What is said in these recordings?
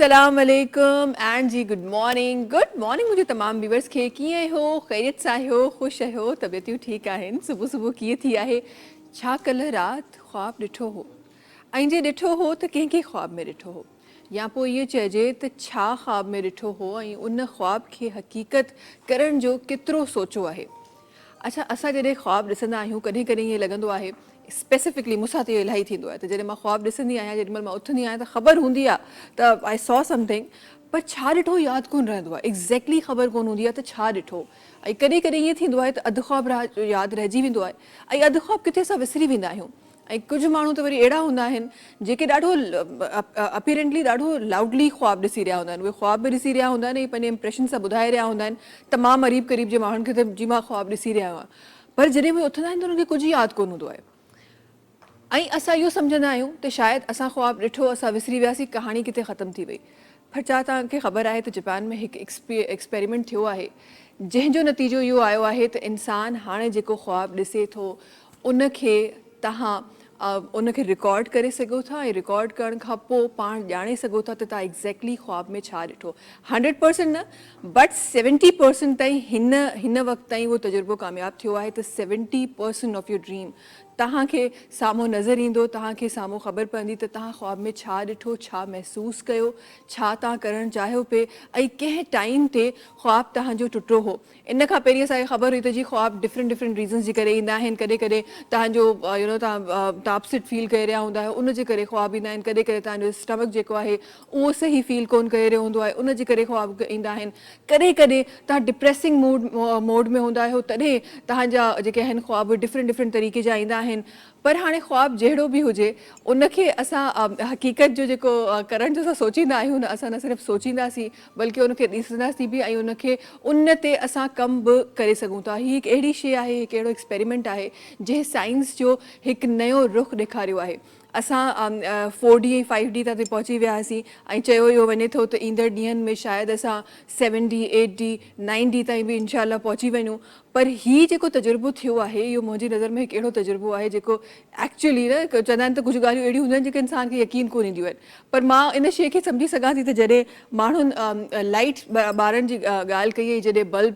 अस्सलाम वालेकुम and ji good morning मुझे तमाम व्यूअर्स खे कीअं हो ख़ैरियत सां आहियो ख़ुशि आहियो तबियतूं ठीकु आहिनि सुबुह सुबुह कीअं थी आहे छा कल्ह राति ख़्वाबु ॾिठो हो ऐं जे ॾिठो हो त कंहिंखे ख़्वाब में ॾिठो हो या पोइ इहो चइजे त छा ख़्वाब में ॾिठो हो ऐं उन ख़्वाब खे हक़ीक़त करण जो केतिरो सोचो आहे। अच्छा असां जॾहिं ख़्वाबु ॾिसंदा आहियूं कॾहिं कॾहिं ईअं लॻंदो आहे स्पेसिफिकली मूंसां त इहो इलाही थींदो आहे त जॾहिं मां ख़्वाबु ॾिसंदी आहियां जेॾी महिल मां उथंदी आहियां त ख़बर हूंदी आहे त आई सॉ समथिंग पर छा ॾिठो यादि कोन रहंदो आहे एग्ज़ैक्टली ख़बर कोन हूंदी आहे त छा ॾिठो। ऐं कॾहिं कॾहिं ईअं थींदो आहे त अधु ख़्वाबु यादि रहिजी वेंदो आहे ऐं अधु ख़्वाबु किथे असां विसरी वेंदा आहियूं। ऐं कुझु माण्हू त वरी अहिड़ा हूंदा आहिनि जेके ॾाढो अपीरेंटली ॾाढो लाउडली ख़्वाबु ॾिसी रहिया हूंदा आहिनि उहे ख़्वाबु बि ॾिसी रहिया हूंदा आहिनि ऐं पंहिंजे इम्प्रेशन सां ॿुधाए रहिया हूंदा आहिनि तमामु क़रीब जे माण्हुनि खे त जी मां ख़्वाबु ॾिसी रहिया हुआ पर जॾहिं उहे उथंदा आहिनि त उन्हनि खे कुझु यादि कोन हूंदो आहे। ऐं असां इहो सम्झंदा आहियूं त शायदि असां ख़्वाबु ॾिठो असां विसरी वियासीं कहाणी किथे ख़तमु थी वई। पर छा तव्हांखे ख़बर आहे त जापान में हिकु एक्सपेरिमेंट थियो आहे जंहिंजो नतीजो इहो आयो आहे त इंसानु हाणे जेको ख़्वाबु ॾिसे थो उनखे तव्हां उनखे रिकॉर्ड करे सघो था ऐं रिकॉर्ड करण खां पोइ पाण ॼाणे सघो था त तव्हां एग्ज़ैक्टली ख़्वाब में छा ॾिठो 100% न बट 70% ताईं हिन वक़्तु ताईं उहो तजुर्बो कामयाबु थियो आहे त 70% ऑफ योर ड्रीम तव्हांखे साम्हूं नज़र ईंदो तव्हांखे साम्हूं ख़बर पवंदी त तव्हां ख़्वाब में छा ॾिठो छा महसूसु कयो छा तव्हां करणु चाहियो पिए ऐं कंहिं टाइम ते ख़्वाबु तव्हांजो टुटो हो। इन खां पहिरीं असांखे ख़बर हुई त जी ख़्वाबु डिफरेंट रीज़न्स जे करे ईंदा आहिनि कॾहिं कॾहिं तव्हांजो तव्हां अपसेट फील करे रहिया हूंदा आहियो उनजे करे ख़्वाबु ईंदा आहिनि कॾहिं कॾहिं तव्हांजो स्टमक जेको आहे उहो सही फील कोन करे रहियो हूंदो आहे उनजे करे ख़्वाबु ईंदा आहिनि कॾहिं कॾहिं तव्हां डिप्रेसिंग मोड में हूंदा आहियो तॾहिं तव्हांजा जेके आहिनि ख़्वाबु डिफरेंट तरीक़े जा ईंदा आहिनि। पर हाणे ख़्वाबु जहिड़ो बि हुजे उनखे असां हक़ीक़त जो जेको करण जो असां सोचींदा आहियूं न असां न सिर्फ़ु सोचींदासीं बल्कि उनखे ॾिसंदासीं बि ऐं उनखे उन ते असां कमु बि करे सघूं था। हीअ हिकु अहिड़ी शइ आहे हिकु अहिड़ो एक्सपेरिमेंट आहे जंहिं साइंस जो हिकु नयो रुख़ ॾेखारियो आहे। असां 4D ऐं 5D ते पहुची वियासीं ऐं चयो इहो वञे थो त ईंदड़ ॾींहंनि में शायदि असां 7D 8D 9D ताईं बि इनशा पहुची वञूं। पर हीउ जेको तजुर्बो थियो आहे इहो मुंहिंजी नज़र में हिकु अहिड़ो तजुर्बो आहे जेको एक्चुअली न चवंदा आहिनि त कुझु ॻाल्हियूं अहिड़ियूं हूंदियूं आहिनि जेके इंसान खे यकीन कोन ईंदियूं आहिनि पर मां इन शइ खे सम्झी सघां थी त जॾहिं माण्हुनि लाइट ॿारनि जी ॻाल्हि कई हुई जॾहिं बल्ब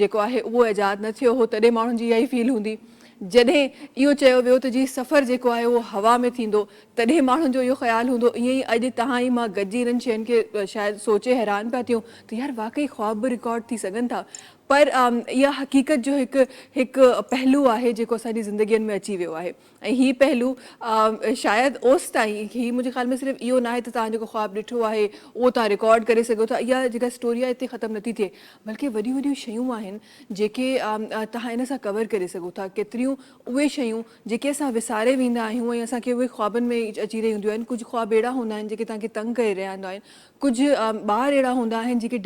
जेको आहे उहो ईजाद न थियो हो तॾहिं माण्हुनि जी इहा ई फील हूंदी। जॾहिं इहो चयो वियो त जी सफ़रु जेको आहे उहो हवा में थींदो तॾहिं माण्हुनि जो इहो ख़्यालु हूंदो ईअं ई अॼु तव्हां ई मां गॾिजी इन्हनि शयुनि खे शायदि सोचे हैरान पिया थियूं त यार वाक़ई ख़्वाब बि रिकॉर्ड थी सघनि था। पर इहा हक़ीक़त जो हिकु पहलू आहे जेको असांजी ज़िंदगीअ में अची वियो आहे ऐं हीउ पहलू शायदि ओसि ताईं हीउ मुंहिंजे ख़्याल में सिर्फ़ु इहो न आहे त तव्हां जेको ख़्वाबु ॾिठो आहे उहो तव्हां रिकॉर्ड करे सघो था इहा जेका स्टोरी आहे हिते ख़तमु नथी थिए बल्कि वॾियूं वॾियूं शयूं आहिनि जेके तव्हां इन सां कवर करे सघो था। केतिरियूं उहे शयूं जेके असां विसारे वेंदा आहियूं ऐं असांखे उहे ख़्वाबनि में अची रही हूंदियूं आहिनि। कुझु ख़्वाब अहिड़ा हूंदा आहिनि जेके तव्हांखे तंग करे रहिया हूंदा आहिनि कुझु ॿार अहिड़ा हूंदा आहिनि जेके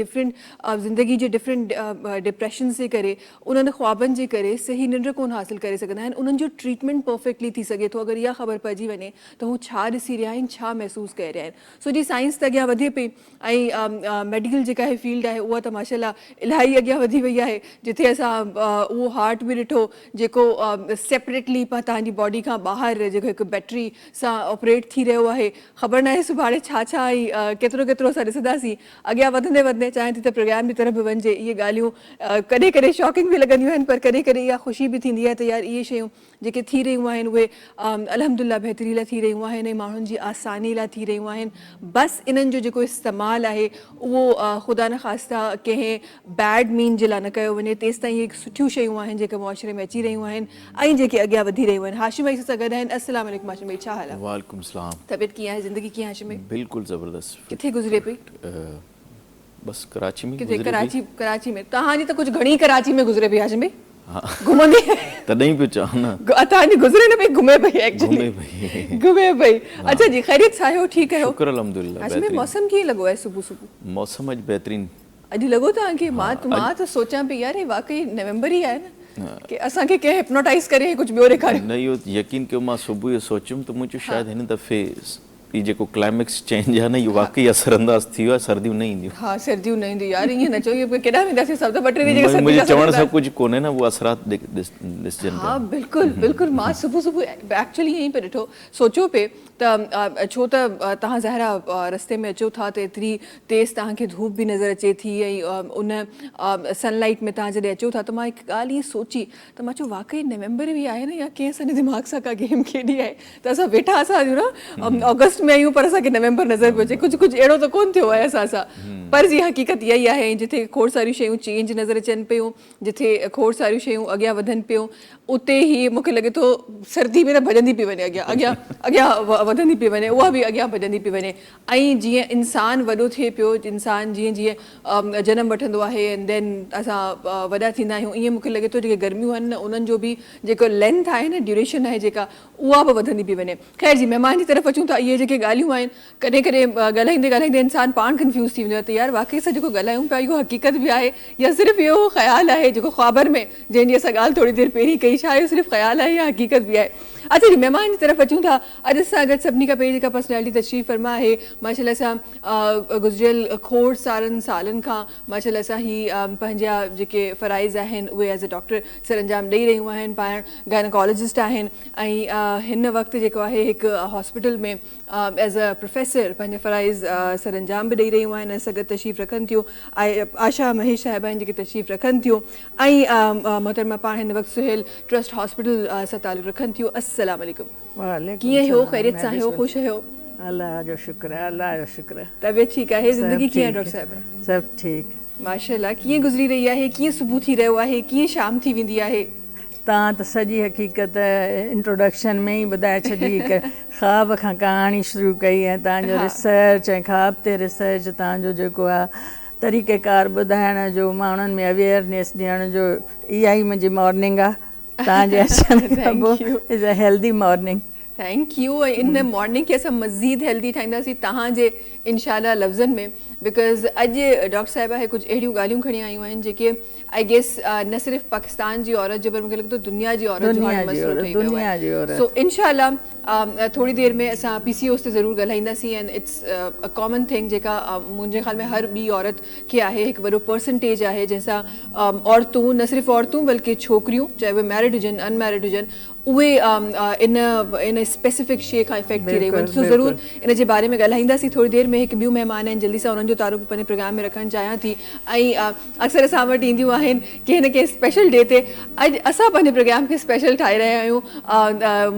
ज़िंदगी जे डिफरेंट डिप्रेशन जे करे उन्हनि ख़्वाबनि जे करे सही निंड कोन हासिलु करे सघंदा आहिनि उन्हनि जो ट्रीटमेंट परफेक्टली थी सघे थो अगरि इहा ख़बर पइजी वञे त हू छा ॾिसी रहिया आहिनि छा महसूसु करे रहिया आहिनि। सो जी साइंस त अॻियां वधे पई ऐं मेडिकल जेका आहे फील्ड आहे उहा त माशाल्लाह इलाही अॻियां वधी वई आहे जिथे असां उहो हार्ट बि ॾिठो जेको सेपरेटली तव्हांजी बॉडी खां ॿाहिरि जेको हिकु बैटरी सां ऑपरेट थी रहियो आहे। ख़बर न आहे सुभाणे छा छा ऐं केतिरो असां ॾिसंदासीं अॻियां वधंदे चाहिं थी त प्रोग्राम जी तरफ़ बि वञिजे। इहे ॻाल्हियूं कॾहिं कॾहिं शॉकिंग बि लॻंदियूं आहिनि पर कॾहिं कॾहिं इहा ख़ुशी बि थींदी आहे त यार इहे शयूं जेके थी रहियूं आहिनि उहे अल्हम्दुलिल्लाह बहितरी लाइ थी रहियूं आहिनि ऐं माण्हुनि जी आसानी लाइ थी रहियूं आहिनि। बसि इन्हनि जो जेको इस्तेमालु आहे उहो ख़ुदा न ख़ास्ता कंहिं बैड मीन जे लाइ न कयो वञे तेसि ताईं इहे सुठियूं शयूं आहिनि जेके मुआशरे में अची रहियूं आहिनि ऐं जेके अॻियां वधी रहियूं आहिनि। हाशिम भाई सां गॾु आहिनि। अस्सलाम वालेकुम हाशिम भाई छा हाल आहे? वालेकुम सलाम। तबियत कीअं आहे ज़िंदगी कीअं आहे हाशिम भाई? बिल्कुलु ज़बरदस्त। किथे गुज़रे पई? बस कराची में। किथे? कराची में। तव्हांजी त कुझु घणी कराची में गुज़रे पई हाशिम भाई। हाँ घुमंदी तॾहिं पियो चवां न तव्हांजी गुज़रे न पई घुमे पई एक्चुअली घुमे पई। अच्छा जी ख़ैरियत सां आहियो ठीक आहियो? शुक्र अल्हम्दुलिल्लाह। हाशिम भाई मौसम कीअं लॻो आहे सुबुह सुबुह? मौसम अॼु बहितरीन अॼु लॻो तव्हांखे? मां त सोचां पई यार हे वाक़ई नवंबर ई आहे न कि असांखे कंहिं हिप्नोटाइज़ करे कुझु ॿियो ॾेखारियो। न इहो यकीन कयो मां सुबुह जो सोचियुमि त मुंहिंजो शायदि हिन दफ़े ई जेको क्लाइमेक्स चेंज आहे न इहो वाकई असरअंदाज थी वियो आहे, सर्दियूं न ईंदियूं। हाँ सर्दियूं न ईंदियूं यार, ईअं न चओ, इहे केॾा वेंदासीं सभु, त 2-3 ॾींहं जेके सर्दी मुंहिंजे जा चवण सभु सां कुझु कोन्हे न, उहो असरात ॾिसजनि पिया। हाँ बिल्कुलु बिल्कुलु, मां सुबुह एक्चुअली ईअं ई पे ॾिठो, सोचियो पे त छो त तव्हां ज़ाहिरा रस्ते में अचो था त एतिरी तेज़ तव्हांखे धूप बि नज़र अचे थी, ऐं उन सनलाइट में तव्हां जॾहिं अचो था, त मां हिकु ॻाल्हि ईअं सोची त मां चयो वाकई नवंबर बि आहे न, या कंहिं असांजे दिमाग़ सां का गेम खेॾी आहे, त असां वेठा असां न अगस्त में आहियूं पर असांखे नवंबर नज़र पियो अचे। कुझु अहिड़ो त कोन्ह थियो आहे असां सां, पर जी हक़ीक़त इहा ई आहे, जिथे खोड़ सारियूं शयूं चेंज नज़र अचनि पियूं, जिथे खोड़ सारियूं शयूं अॻियां वधनि पियूं, उते ई मूंखे लॻे थो सर्दी में त भॼंदी पई वञे, अॻियां वधंदी पई वञे, उहा बि अॻियां भॼंदी पई वञे। ऐं जीअं इंसानु वॾो थिए पियो, इंसानु जीअं जनम वठंदो आहे एंड देन असां वॾा थींदा आहियूं, ईअं मूंखे लॻे थो जेके गर्मियूं आहिनि न उन्हनि जो बि जेको लेंथ आहे न, ड्यूरेशन आहे जेका, उहा बि वधंदी पई वञे। ख़ैर जी, महिमान जी तरफ़ अचूं था, इहे जेके ॻाल्हियूं आहिनि, कॾहिं कॾहिं ॻाल्हाईंदे इंसानु पाण कंफ्यूज़ थी वेंदो आहे त यार वाकई असां जेको ॻाल्हायूं पिया इहो हक़ीक़त बि आहे या सिर्फ़ु इहो ख़्यालु आहे जेको ख़्वाबर में, जंहिंजी असां ॻाल्हि थोरी देरि पहिरीं कई, छा इहो सिर्फ़ु ख़्यालु आहे या हक़ीक़त बि आहे। अच्छा जी, महिमान जी तरफ़ अचूं था। अॼु सां गॾु सभिनी खां पहिरीं जेका पर्सनैलिटी तशरीफ़ फरमा आहे, माशाल्लाह सां गुज़िरियल खोड़ सालनि खां माशाल्लाह सां ही पंहिंजा जेके फ़राइज़ आहिनि उहे एज़ अ डॉक्टर सर अंजाम ॾेई रहियूं आहिनि, पाण गायनोकोलॉजिस्ट आहिनि, ऐं हिन वक़्तु जेको आहे हिकु हॉस्पिटल में एज़ अ प्रोफेसर पंहिंजे फ़राइज़ सर अंजाम बि ॾेई रहियूं आहिनि, ऐं सां गॾु तशरीफ़ रखनि थियूं आशा महेश साहिबा आहिनि जेके तशरीफ़ रखनि थियूं, ऐं मोहतरमा पाण हिन वक़्तु सुहेल ट्रस्ट हॉस्पिटल सां ताल्लुक़ रखनि थियूं। अस्सलाम वालेकुम, कीअं हो, ख़ैरियत सां हो, ख़ुशि हो? अल्लाह जो शुक्र है, अल्लाह जो शुक्र है। तबियत ठीक है? ज़िंदगी कीअं डॉक्टर साहिबा? सब ठीक माशाल्लाह। कीअं गुज़री रही आहे? कीअं सुबुह थी रहियो आहे? कीअं शाम थी वेंदी आहे? तव्हां त सॼी हक़ीक़त इंट्रोडक्शन में ई ॿुधाए छॾी, ख़्वाब खां कहाणी शुरू कई, ऐं तव्हांजो रिसर्च ऐं ख़्वाब ते रिसर्च, तव्हांजो जेको आहे तरीक़ेकार ॿुधाइण जो, माण्हुनि में अवेयरनेस ॾियण जो, इहा ई मुंहिंजी मॉर्निंग आहे। तव्हांजे अचण खां पोइ is a healthy morning. Thank U. In morning खे असां मज़ीद हेल्दी ठाहींदासीं तव्हांजे इंशाल्लाह लफ़्ज़नि में, बिकॉज़ अॼु डॉक्टर साहिबा हे कुझु अहिड़ियूं ॻाल्हियूं खणी आयूं आहिनि जेके आई गेस न सिर्फ़ु पाकिस्तान जी औरत जो, पर मूंखे लॻे थो दुनिया जी औरत जो हाणे मसइलो ठही वियो आहे। सो इंशाल्लाह थोरी देरि में असां PCOS ते ज़रूरु ॻाल्हाईंदासीं, and it's a common thing जेका मुंहिंजे ख़्याल में हर ॿी औरत खे आहे, हिकु वॾो परसेंटेज आहे जंहिंसां औरतूं, न सिर्फ़ु औरतूं बल्कि छोकिरियूं, चाहे उहे मैरिड हुजनि अनमैरिड हुजनि, उहे इन स्पेसिफिक शइ खां इफेक्ट थी रहियूं आहिनि। सो ज़रूरु इन जे बारे में ॻाल्हाईंदासीं थोरी देरि में। हिकु ॿियूं महिमान आहिनि, जल्दी सां उन्हनि जो तारुफ़ पंहिंजे प्रोग्राम में रखणु चाहियां थी, ऐं अक्सर असां वटि ईंदियूं आहिनि कंहिं न कंहिं स्पेशल डे ते। अॼु असां पंहिंजे प्रोग्राम खे स्पेशल ठाहे रहिया आहियूं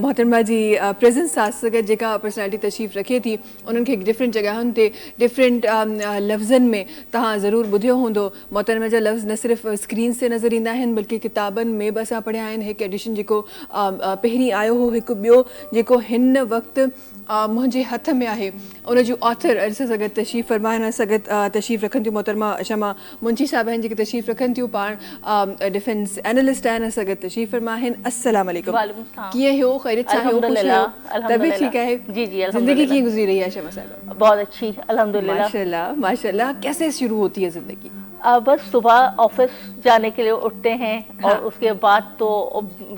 मोहतरमा जी प्रेज़ेंस सां गॾु, जेका पर्सनैलिटी तशरीफ़ रखे थी, उन्हनि खे डिफरेंट जॻहियुनि ते डिफरेंट लफ़्ज़नि में तव्हां ज़रूरु ॿुधियो हूंदो। मोहतरमा जा लफ़्ज़ न सिर्फ़ु स्क्रीन ते नज़र ईंदा आहिनि बल्कि किताबनि में बि असां पढ़िया आहिनि। हिकु एडिशन जेको पहिरीं आयो हो, हिकु ॿियो जेको हिन वक़्तु मुंहिंजे हथ में आहे, उन जूं ऑथर अॼु सां गॾु तशरीफ़ फरमाइण सां गॾु तशरीफ़ रखनि थियूं मोहतरमा शमा मुंशी साहिबा आहिनि, जेके तशरीफ़ रखनि थियूं, पाण डिफेंस एनालिस्ट आहिनि, असां गॾु तशरीफ़ फरमा आहिनि। अस्सलाम वालेकुम, कीअं हो? ख़ैरियत सां हो? ख़ुशि हो? तबियत ठीक है? जी जी, ज़िंदगी कीअं गुज़री रही है शमा साहिबा? बहुत अच्छी अल्हम्दुलिल्लाह। माशाल्लाह माशाल्लाह। कैसे शुरू होती है ज़िंदगी? बस सुबह ऑफिस जाने के लिए उठते हैं, और उसके बाद तो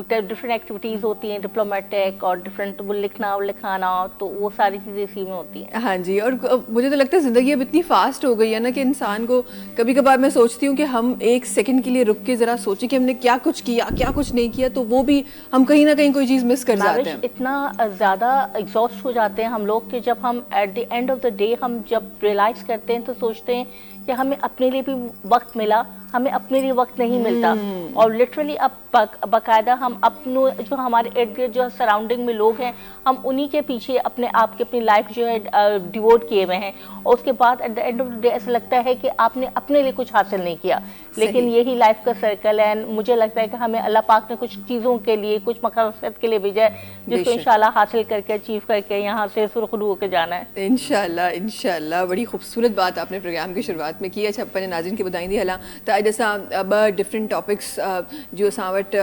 डिफरेंट एक्टिविटीज़ होती हैं, डिप्लोमेटिक और डिफरेंट लिखना और लिखाना, तो वो सारी चीज़ें इसी में होती हैं। हाँ जी, और मुझे तो लगता है ज़िंदगी अब इतनी फास्ट हो गई है ना कि इंसान को कभी कभार मैं सोचती हूँ कि हम एक सेकंड के लिए रुक के ज़रा सोचें कि हमने क्या कुछ किया क्या कुछ नहीं किया, तो वो भी हम कहीं ना कहीं कोई चीज़ मिस कर जाते हैं। इतना ज़्यादा एग्जॉस्ट हो जाते हैं हम लोग कि जब हम at the end of the day हम जब रियलाइज़ करते हैं तो सोचते हैं कि हमें अपने लिए भी वक्त मिला, हमें अपने लिए वक्त नहीं मिलता। और लिटरली अब बाकायदा हम अपनों जो हमारे इर्द गिर्द जो सराउंडिंग में लोग हैं, हम उन्हीं के पीछे अपने आप की अपनी लाइफ जो है डिवोट किए हुए हैं, और उसके बाद eight the end of the day ऐसा लगता है कि आपने अपने लिए कुछ हासिल नहीं किया। लेकिन यही लाइफ का सर्कल है, मुझे लगता है कि हमें अल्लाह पाक ने कुछ चीज़ों के लिए, कुछ मकसद के लिए भेजा है, जिसको इंशाल्लाह हासिल करके अचीव करके यहाँ से सुरखरू होकर जाना है इंशाल्लाह इंशाल्लाह। बड़ी खूबसूरत बात आपने प्रोग्राम की शुरुआत में की। अच्छा, अपने नाज़रीन के ॿुधाईंदी हलां त अॼु असां ॿ डिफरेंट टॉपिक्स जो असां वटि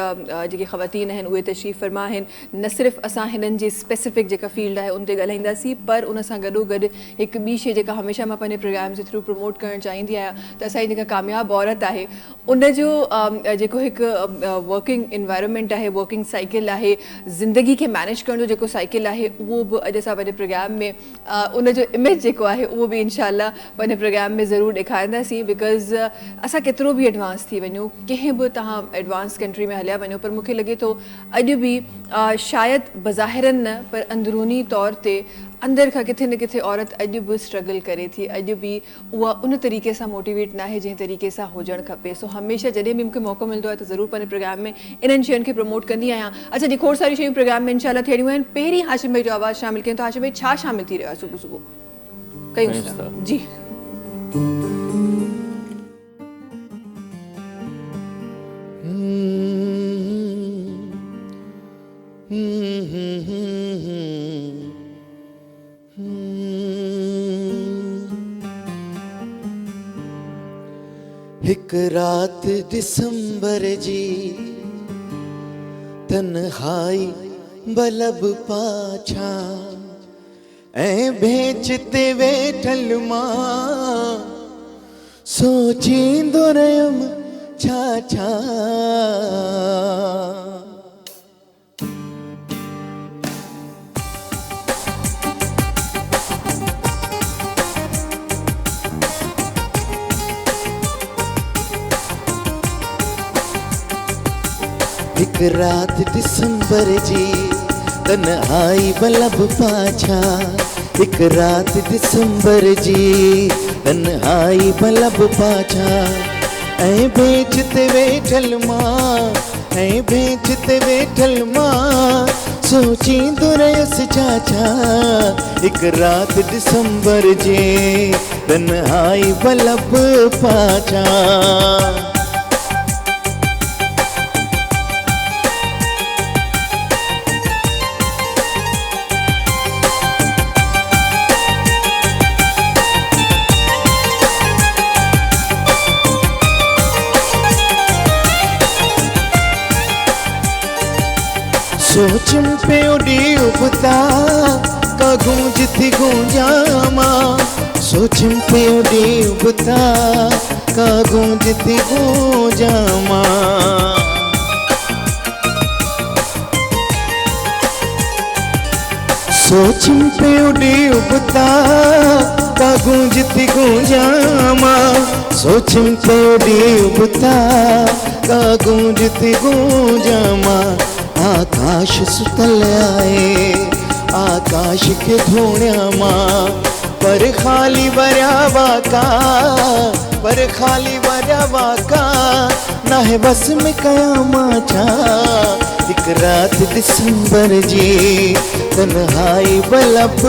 जेके ख़वातीन आहिनि उहे तशरीफ़ फरमा आहिनि। न सिर्फ़ु असां हिननि जी स्पेसिफिक जेका फील्ड आहे उन ते ॻाल्हाईंदासीं, पर उन सां गॾोगॾु हिकु ॿी शइ जेका हमेशह मां पंहिंजे प्रोग्राम जे थ्रू प्रमोट करणु चाहींदी आहियां त असांजी जेका कामयाबु औरत आहे उन जो जेको हिकु वर्किंग इन्वायरमेंट आहे, वर्किंग साइकिल आहे, ज़िंदगी खे मैनेज करण जो जेको साइकिल आहे, उहो बि अॼु असां पंहिंजे प्रोग्राम में उन जो इमेज जेको आहे उहो बि इंशाल्लाह पंहिंजे प्रोग्राम में ज़रूरु ॾेखारींदासीं। बिकॉज़ असां केतिरो बि एडवांस थी वञूं, कंहिं बि तव्हां एडवांस कंट्री में हलिया वञो, पर मूंखे लॻे थो अॼु बि शायदि बज़ाहिरनि न पर अंदरूनी तौर ते अंदर खां किथे न किथे औरत अॼु बि स्ट्रगल करे थी, अॼु बि उहा उन तरीक़े सां मोटिवेट न आहे जंहिं तरीक़े सां हुजणु खपे। सो हमेशह जॾहिं बि मूंखे मौक़ो मिलंदो आहे त ज़रूरु पंहिंजे प्रोग्राम में इन्हनि शयुनि खे प्रमोट कंदी आहियां। अच्छा जी, खोड़ सारी शयूं प्रोग्राम में इंशाल्लाह थियणियूं आहिनि। पहिरीं हाशिम भाई जो आवाज़ु शामिल कयूं, त हाशिम भाई छा शामिल थी रहियो आहे सुबुह सुबुह कयूं जी? हिक रात दिसंबर जी तन्हाई बलब पाछा ऐं भेच ते वेठल मां सोचींदो रहियमि छा छा। हिक रात दिसंबर जी तन्हाई बलब पाछा, हिक रात दिसंबर जी तन्हाई बलब पाछा ऐं बेच ते वेठल मां, ऐं बेच ते वेठल मां सोचींदो रहियसि छा छा। हिक रात दिसंबर जी तन्हाई बलब पाछा। सोचम पे उड़ी उबता का गूंज थी गूंजामा, सोचम पे उड़ी उबता का गूंज थी गूंजामा। सोचम पे उड़ी उबता का गूंज थी गूंजामा, सोचम पे उड़ी उबता का गूंज थी गूंजामा। आकाश सुतल आए आकाश के धोण्या मां, पर खाली वरियावा का, पर खाली वरियावा का ना है बस में कयामा छा। हिक रात दिसंबर जी तन्हाई बलब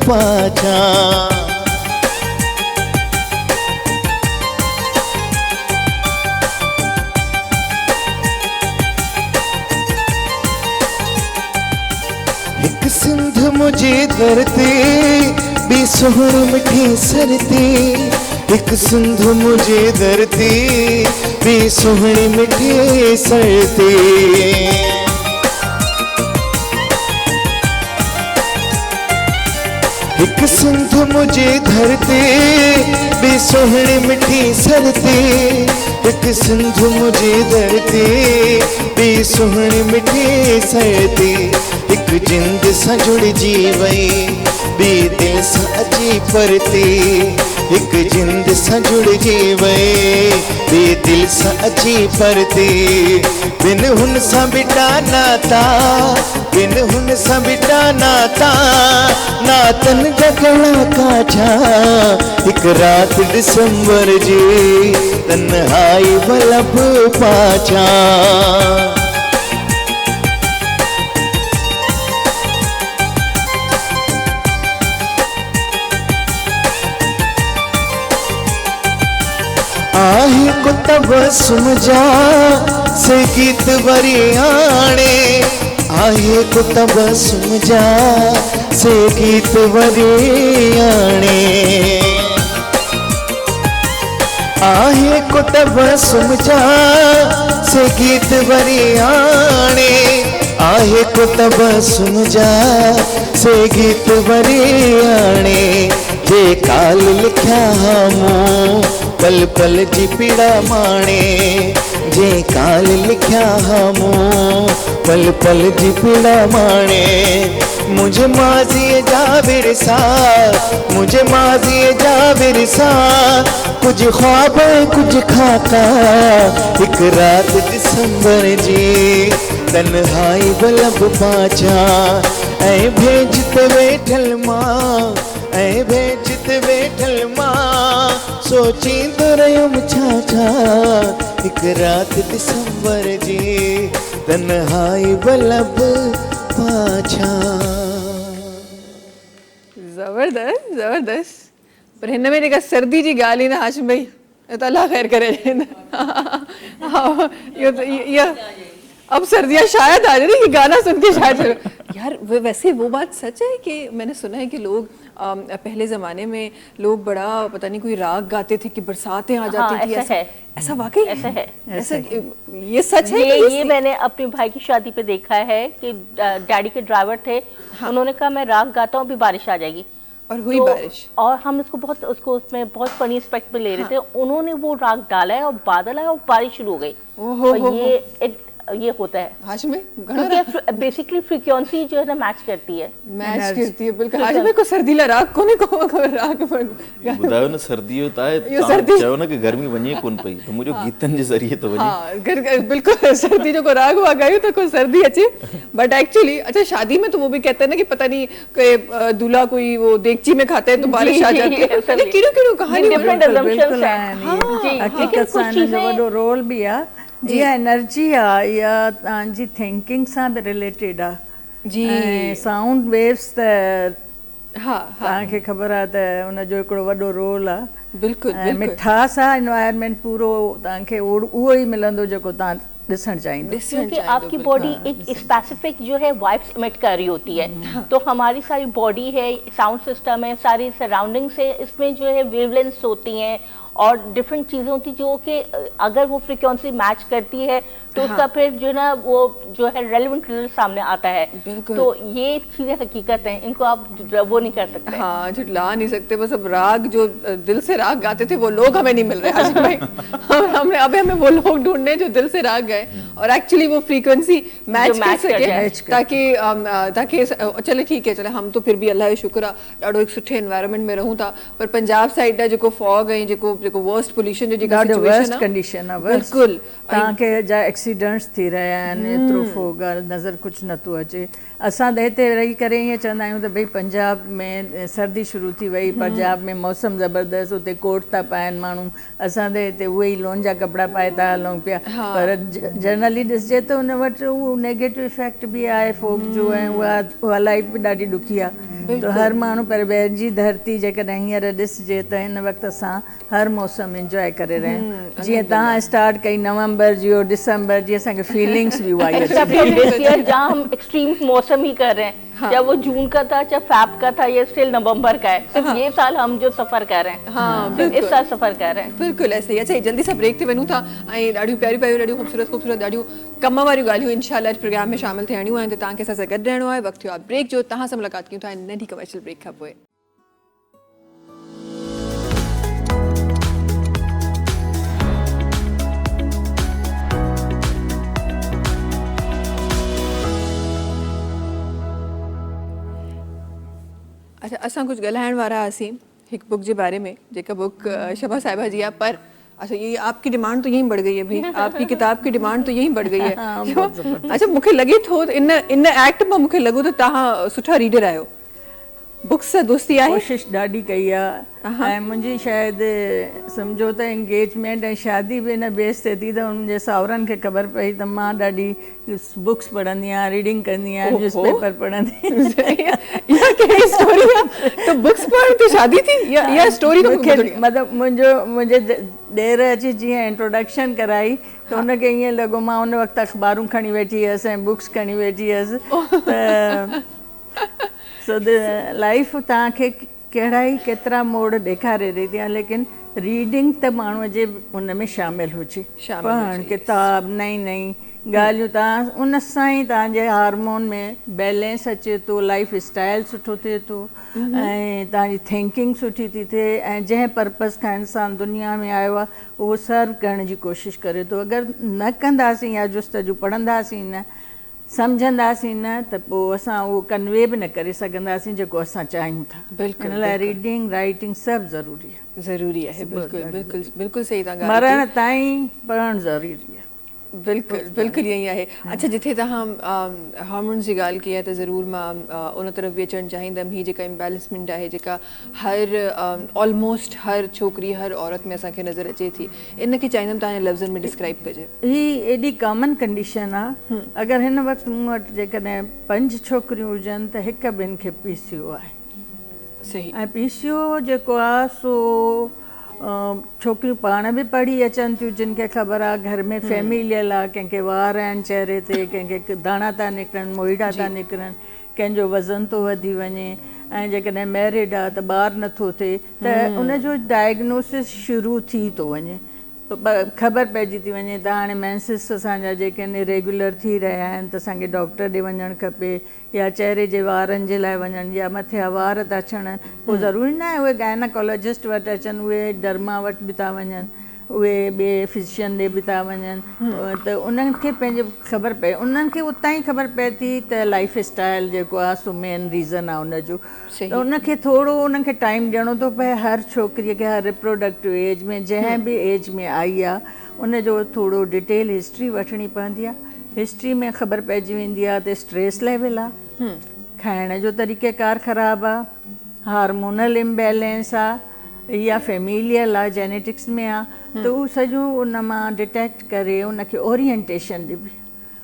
पाछा। सिंध मुझे धरती भी सोहर मिठी सरती, एक सिंध मुझे धरती भी सोहर मिठी सरती। एक सिंध मुझे धरती भी सोहर मिठी सरती, एक सिंध मुझे धरती भी सोहर मिठी सरती। एक जिंद सां जुड़जी वई बी दिल सां अची परती, एक जिंद सां जुड़जी वई बी दिल सां अची परती। बिन हुन सां बिटा नाता, बिन हुन सां बिटा नाता, नातन गगड़ा काछा। एक रात दिसंबर जी तन्हाई बलब पाछा। आहे को तबसुम जा से गीत वरियाणे, आहे को तबसुम जा से गीत वरियाणे। आहे को तब सुमझा से गीत वरियाणे आहे को तब सुमझा से गीत वरियाणे जे काल लिखया मूं पल पल जी पीड़ा माणे जे काल लिखया मूं पल पल जी पीड़ा माणे मुझे माज़ी जा विरसा मुझे माज़ी जा विरसा कुछ ख्वाब कुछ खाता एक रात दिसंबर जी तन्हाई बलब पाचा ऐ भेजत वेठल मां ऐ भेजत वेठल मां सोची तो रयुम छा एक रात दिसंबर जी तन्हाई बलब पाचा। ज़बरदस्त ज़बरदस्त पर हिन में जेका सर्दी जी ॻाल्हि ई न हाशिम भाई तो अल्लाह खैर करे हाँ ये अब सर्दियाँ शायद आ जाए ये गाना सुन के शायद यार वैसे वो बात सच है कि मैंने सुना है कि लोग पहले ज़माने में लोग बड़ा पता नहीं कोई राग गाते थे कि बरसातें आ जाती थी ऐसा है ऐसा वाकई ऐसा है ऐसा ये सच है ये मैंने अपने भाई की शादी पे देखा है कि डैडी के ड्राइवर थे उन्होंने कहा मैं राग गाता हूँ अभी बारिश आ जाएगी और हुई बारिश और हम उसको उसमें बहुत फनी एस्पेक्ट में ले रहे थे उन्होंने वो राग डाला है और बादल आया और बारिश शुरू हो गई और ये होता है हाशिम क्योंकि बेसिकली फ्रीक्वेंसी जो है ना मैच करती है बिल्कुल हाशिम को सर्दीला राग कोने को राग बुधायो न सर्दी होता है चयो न कि गर्मी वञे कोन पई तो मुझे गीतन जे जरिए तो वञे हां बिल्कुल सर्दी जो को राग वागायो तो को सर्दी अचे बट एक्चुअली अच्छा शादी में तो वो भी कहते हैं ना कि पता नहीं कि दूल्हा कोई वो देगची में खाता है तो बारिश आ जाती है पहले किरो कहानी डिफरेंट असम्पशंस है जी हकीकत सां जो वॾो रोल भी आ जी एनर्जी आ या तव्हांजी थिंकिंग सां बि रिलेटेड आहे जी साउंड वेव्स त हाँ तव्हांखे ख़बर आहे त उनजो हिकिड़ो वॾो रोल आहे बिल्कुल मिठास आहे एनवायरनमेंट पूरो तव्हांखे उहो ई मिलंदो जेको तव्हां ॾिसणु चाहींदो क्योंकि आपकी बॉडी एक स्पेसिफिक जो है वाइब्स इमिट कर रही होती है तो हमारी सारी बॉडी है साउंड सिस्टम है सारी सराउंडिंग्स है इसमें जो है वेवलेंथ्स होती हैं और डिफरेंट चीज़ें होती जो कि अगर वो फ्रीक्वेंसी मैच करती है तो उसका फिर जो है ना वो जो है रेलेवेंट रिजल्ट सामने आता है तो ये चीज़ें हकीकत हैं इनको आप वो नहीं कर सकते हाँ झुटला नहीं सकते बस अब राग जो दिल से राग गाते थे वो लोग हमें नहीं मिल रहे हाशिम भाई हमने अभी हमें वो लोग ढूंढने जो दिल से राग गए और एक्चुअली वो फ्रीक्वेंसी मैच कर सके ताकि चले ठीक है चले हम तो फिर भी अल्लाह जो शुक्र आहे ॾाढो हिकु सुठे एनवायरनमेंट में रहूं था पर पंजाब साइड जा जेको फॉग ऐं जेको वर्स्ट पोल्यूशन जो जेका सिचुएशन आहे कंडीशन आहे बिल्कुल तव्हांखे जा एक्सीडेंट्स थी रहिया आहिनि एतिरो फोग आहे नज़र कुझु नथो अचे असां त हिते रही करे ईअं चवंदा आहियूं त भई पंजाब में सर्दी शुरू थी वई पंजाब में मौसम ज़बरदस्त उते कोट था पाइनि माण्हू असां त हिते उहे ई लोन जा कपिड़ा पाए था हलूं पिया पर जनरली ॾिसजे त उन वटि उहो नेगेटिव इफेक्ट बि आहे फोग जो ऐं उहा लाइफ बि ॾाढी ॾुखी आहे तो हर माण्हू पर ॿियनि जी धरती जेकॾहिं हींअर ॾिसजे त हिन वक़्तु असां हर मौसम इंजॉय करे रहिया आहियूं जीअं तव्हां स्टार्ट कई नवंबर जी और दिसंबर जी असांखे फीलिंग्स बि उहा जहाँ हम एक्सट्रीम मौसम ही कर रहे हैं चाहे वो जून का था चाहे फैब का था ये स्टिल नवंबर का है सिर्फ ये साल हम जो सफर कर रहे हैं हाँ इस साल सफर कर रहे हैं बिल्कुल ऐसे ही अच्छा जल्दी सा ब्रेक ते वञूं था ऐं ॾाढियूं प्यारियूं प्यारियूं ॾाढियूं ख़ूबसूरत ॾाढियूं कम वारियूं ॻाल्हियूं इंशाल्लाह इस प्रोग्राम में शामिल थियणियूं आहिनि त तव्हांखे असां सां गॾु रहणो आहे वक़्तु थियो आहे ब्रेक जो तव्हां सां मुलाक़ात कयूं था नंढी कमर्शियल ब्रेक खां पोइ अच्छा असां कुछ ॻाल्हाइण वारा हुआसीं हिकु बुक के बारे में जेका बुक शबा साहिबा जी आहे पर अच्छा ये आपकी डिमांड तो यही बढ़ गई है भाई आपकी किताब की डिमांड तो यही बढ़ गई है अच्छा मूंखे लगे थो इन एक्ट में मूंखे लॻो त तव्हां सुठा रीडर आहियो बुक्स सां दोस्ती आहे कोशिशि ॾाढी कई आहे ऐं मुंहिंजी शायदि सम्झो त एंगेजमेंट ऐं शादी बि हिन बेस ते थी त मुंहिंजे साहुरनि खे ख़बर पई त मां ॾाढी बुक्स पढ़ंदी आहियां रीडिंग कंदी आहियां न्यूज़पेपर पढ़ंदी इहा कहिड़ी स्टोरी आहे त बुक्स पढ़ण ते शादी थी इहा स्टोरी मतिलबु मुंहिंजे ॾेर अची जीअं इंट्रोडक्शन कराई त हुनखे ईअं लॻो मां हुन वक़्तु अख़बारूं खणी वेठी हुअसि ऐं बुक्स खणी वेठी हुअसि त सो द लाइफ तव्हांखे कहिड़ा ई केतिरा मोड़ ॾेखारे रही थी लेकिन रीडिंग त माण्हूअ जे उन में शामिलु हुजे, शामिल हुजे, पढ़णु किताब नई नई ॻाल्हियूं, तव्हां उन सां ई तव्हांजे हार्मोन में बैलेंस अचे थो, लाइफ स्टाइल सुठो थिए थो ऐं तव्हांजी थिंकिंग सुठी थी थिए ऐं जंहिं पर्पज़ खां इंसानु दुनिया में आयो आहे उहो सर्व करण जी कोशिशि करे थो। अगरि न कंदासीं या जुस्तजू पढ़ंदासीं न, सम्झंदासीं न, त पोइ असां उहो कन्वे बि न करे सघंदासीं जेको असां चाहियूं था। बिल्कुलु, इन लाइ रीडिंग राइटिंग सभु ज़रूरी आहे। ज़रूरी आहे, बिल्कुलु बिल्कुलु बिल्कुलु सही था ॻाल्हि मरण ताईं पढ़णु ज़रूरी आहे। बिल्कुलु बिल्कुलु ईअं ई आहे। अच्छा, जिथे तव्हां हार्मोन्स जी ॻाल्हि कई आहे त ज़रूरु मां उन तरफ़ बि अचणु चाहींदमि। हीअ जेका इम्बैलेंसमेंट आहे जेका हर ऑलमोस्ट हर छोकिरी हर औरत में असांखे नज़र अचे थी, इनखे चाहींदमि तव्हांजे लफ़्ज़नि में डिस्क्राइब कजे। ही एॾी कॉमन कंडीशन आहे, अगरि हिन वक़्तु मूं वटि जेकॾहिं 5 छोकिरियूं हुजनि त हिकु ॿिनि खे PCO आहे। सही। ऐं PCO जेको आहे सो छोकिरियूं पाण बि पढ़ी अचनि थियूं, जिन खे ख़बर आहे घर में फैमिलियल आहे, कंहिंखे वार आहिनि चेहरे ते, कंहिंखे दाणा था निकिरनि, मोइड़ा था निकिरनि, कंहिंजो वज़न थो वधी वञे ऐं जेकॾहिं मैरिड आहे त ॿारु नथो थिए त उनजो डायग्नोसिस शुरू थी थो वञे, ख़बर पइजी थी वञे त हाणे मेंसिस असांजा जेके आहिनि रेगुलर थी रहिया आहिनि त असांखे डॉक्टर ॾे वञणु खपे, या चेहरे जे वारनि जे लाइ वञनि, या मथे वार था छणनि, पोइ ज़रूरी न आहे उहे गायनाकोलॉजिस्ट वटि अचनि, उहे डर्मा वटि बि था वञनि, उहे ॿिए फिजिशियन ॾे बि था वञनि, त उन्हनि खे पंहिंजे ख़बर पए, उन्हनि खे उतां ई ख़बर पए थी त लाइफ स्टाइल जेको आहे सो मेन रीज़न आहे उनजो। त उनखे थोरो उन्हनि खे टाइम ॾियणो थो पए। हर छोकिरीअ खे हर रिप्रोडक्टिव एज में जंहिं बि एज में आई आहे उनजो थोरो डिटेल हिस्ट्री वठणी पवंदी आहे। हिस्ट्री में ख़बर पइजी वेंदी आहे त स्ट्रेस लेवल आहे, खाइण जो तरीक़ेकार ख़राबु आहे, हार्मोनल इम्बैलेंस आहे, या फैमिलियल आहे, जेनेटिक्स में आहे, त उहो सॼो उन मां डिटेक्ट करे उनखे ओरिएंटेशन ॾिबी।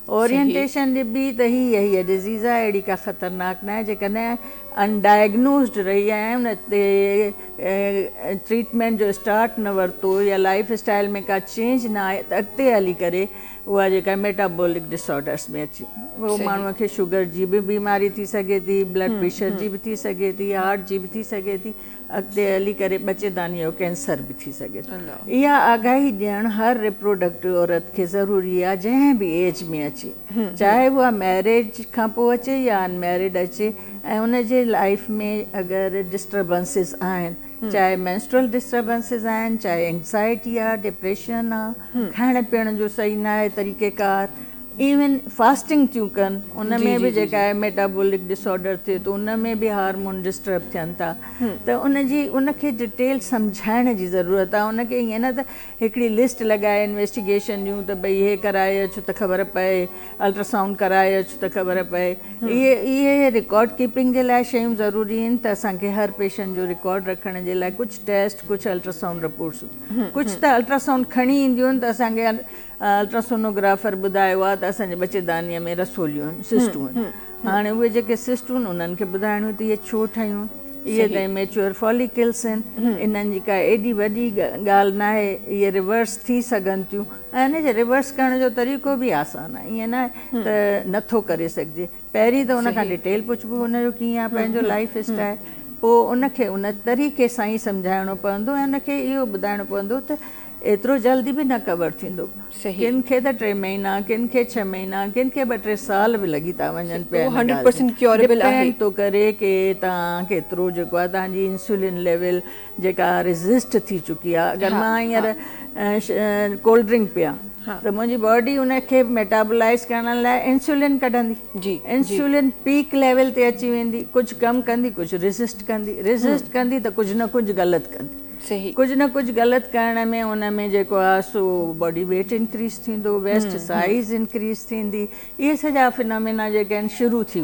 ओरिएंटेशन ॾिबी त हीअ डिज़ीज़ आहे, अहिड़ी का ख़तरनाक न आहे। जेकॾहिं अनडायग्नोस्ड रही आहे, उन ते ट्रीटमेंट जो स्टार्ट न वरितो या लाइफ स्टाइल में का चेंज न आहे त अॻिते हली करे उहा जेका मेटाबॉलिक डिसऑर्डर्स में अची उहो माण्हूअ खे शुगर जी बि बीमारी थी सघे थी, ब्लड प्रेशर जी बि थी सघे थी, हार्ट जी बि थी सघे थी, अॻिते हली करे ॿचेदानी जो कैंसर बि थी सघे थो। इहा आगाही ॾियणु हर रिप्रोडक्टिव औरत खे ज़रूरी आहे, जंहिं बि एज में अचे, चाहे उहा मैरिज खां पोइ अचे या अनमैरिड अचे, ऐं उनजे लाइफ में अगरि डिस्टर्बेंसिस आहिनि, चाहे मेंस्ट्रुअल डिस्टर्बेंसिस आहिनि, चाहे एंग्ज़ाइटी आहे, डिप्रेशन आहे, खाइण पीअण जो सही न आहे तरीक़ेकार, इवन फास्टिंग थियूं कनि, उन में बि जेका आहे मेटाबॉलिक डिसऑर्डर थिए थो, उन में बि हार्मोन डिस्टर्ब थियनि था, त उनखे डिटेल सम्झाइण जी ज़रूरत आहे। उनखे ईअं न त हिकिड़ी लिस्ट लॻाए इन्वेस्टिगेशन ॾियूं त भई इहे कराए अचो त ख़बर पए, अल्ट्रासाउंड कराए अचो त ख़बर पए। इहे रिकॉर्ड कीपिंग जे लाइ शयूं ज़रूरी आहिनि, त असांखे हर पेशेंट जो रिकॉर्ड रखण जे लाइ कुझु टेस्ट, कुझु अल्ट्रासाउंड रिपोर्ट्स, कुझु त अल्ट्रासाउंड खणी ईंदियूं आहिनि त असांखे अल्ट्रासोनोग्राफर ॿुधायो आहे त असांजे ॿचेदानीअ में रसोलियूं आहिनि, सिस्टूं आहिनि। हाणे उहे जेके सिस्टूं आहिनि उन्हनि खे ॿुधाइणियूं त इहे छो ठहियूं, इहे त इमेच्योर फॉलिकल्स आहिनि, इन्हनि जी का एॾी वॾी ॻाल्हि न आहे, इहे रिवर्स थी सघनि थियूं, ऐं इन जे रिवर्स करण जो तरीक़ो बि आसानु आहे। ईअं न आहे त नथो करे सघिजे, पहिरीं त उनखां डिटेल पुछिबो हुनजो कीअं आहे पंहिंजो लाइफ स्टाइल, पोइ उनखे उन तरीक़े सां ई सम्झाइणो पवंदो ऐं उनखे इहो ॿुधाइणो पवंदो त एतिरो जल्दी बि न कवर थींदो। किन खे त 3 महीना, किन खे 6 महीना, किन खे 2-3 साल बि लॻी था वञनि पिया। 100% क्योरेबल आहे। डिपेंड थो करे कि तव्हां केतिरो जेको आहे तव्हांजी इंसुलिन लेवल जेका रेज़िस्ट थी चुकी आहे। अगरि मां हींअर कोल्ड ड्रिंक पिया त मुंहिंजी बॉडी उनखे मेटाबोलाइज़ करण लाइ इंसुलिन कढंदी, इंसुलिन पीक लेवल ते अची वेंदी, कुझु कमु कंदी, कुझु रेज़िस्ट कंदी त कुझु न कुझु ग़लति कंदी। कुझु न कुझु ग़लति करण में उन में जेको आहे सो बॉडी वेट इंक्रीज़ थींदो, वेस्ट साइज़ इंक्रीज़ थींदी, इहे सॼा फिनोमेना जेके आहिनि शुरू थी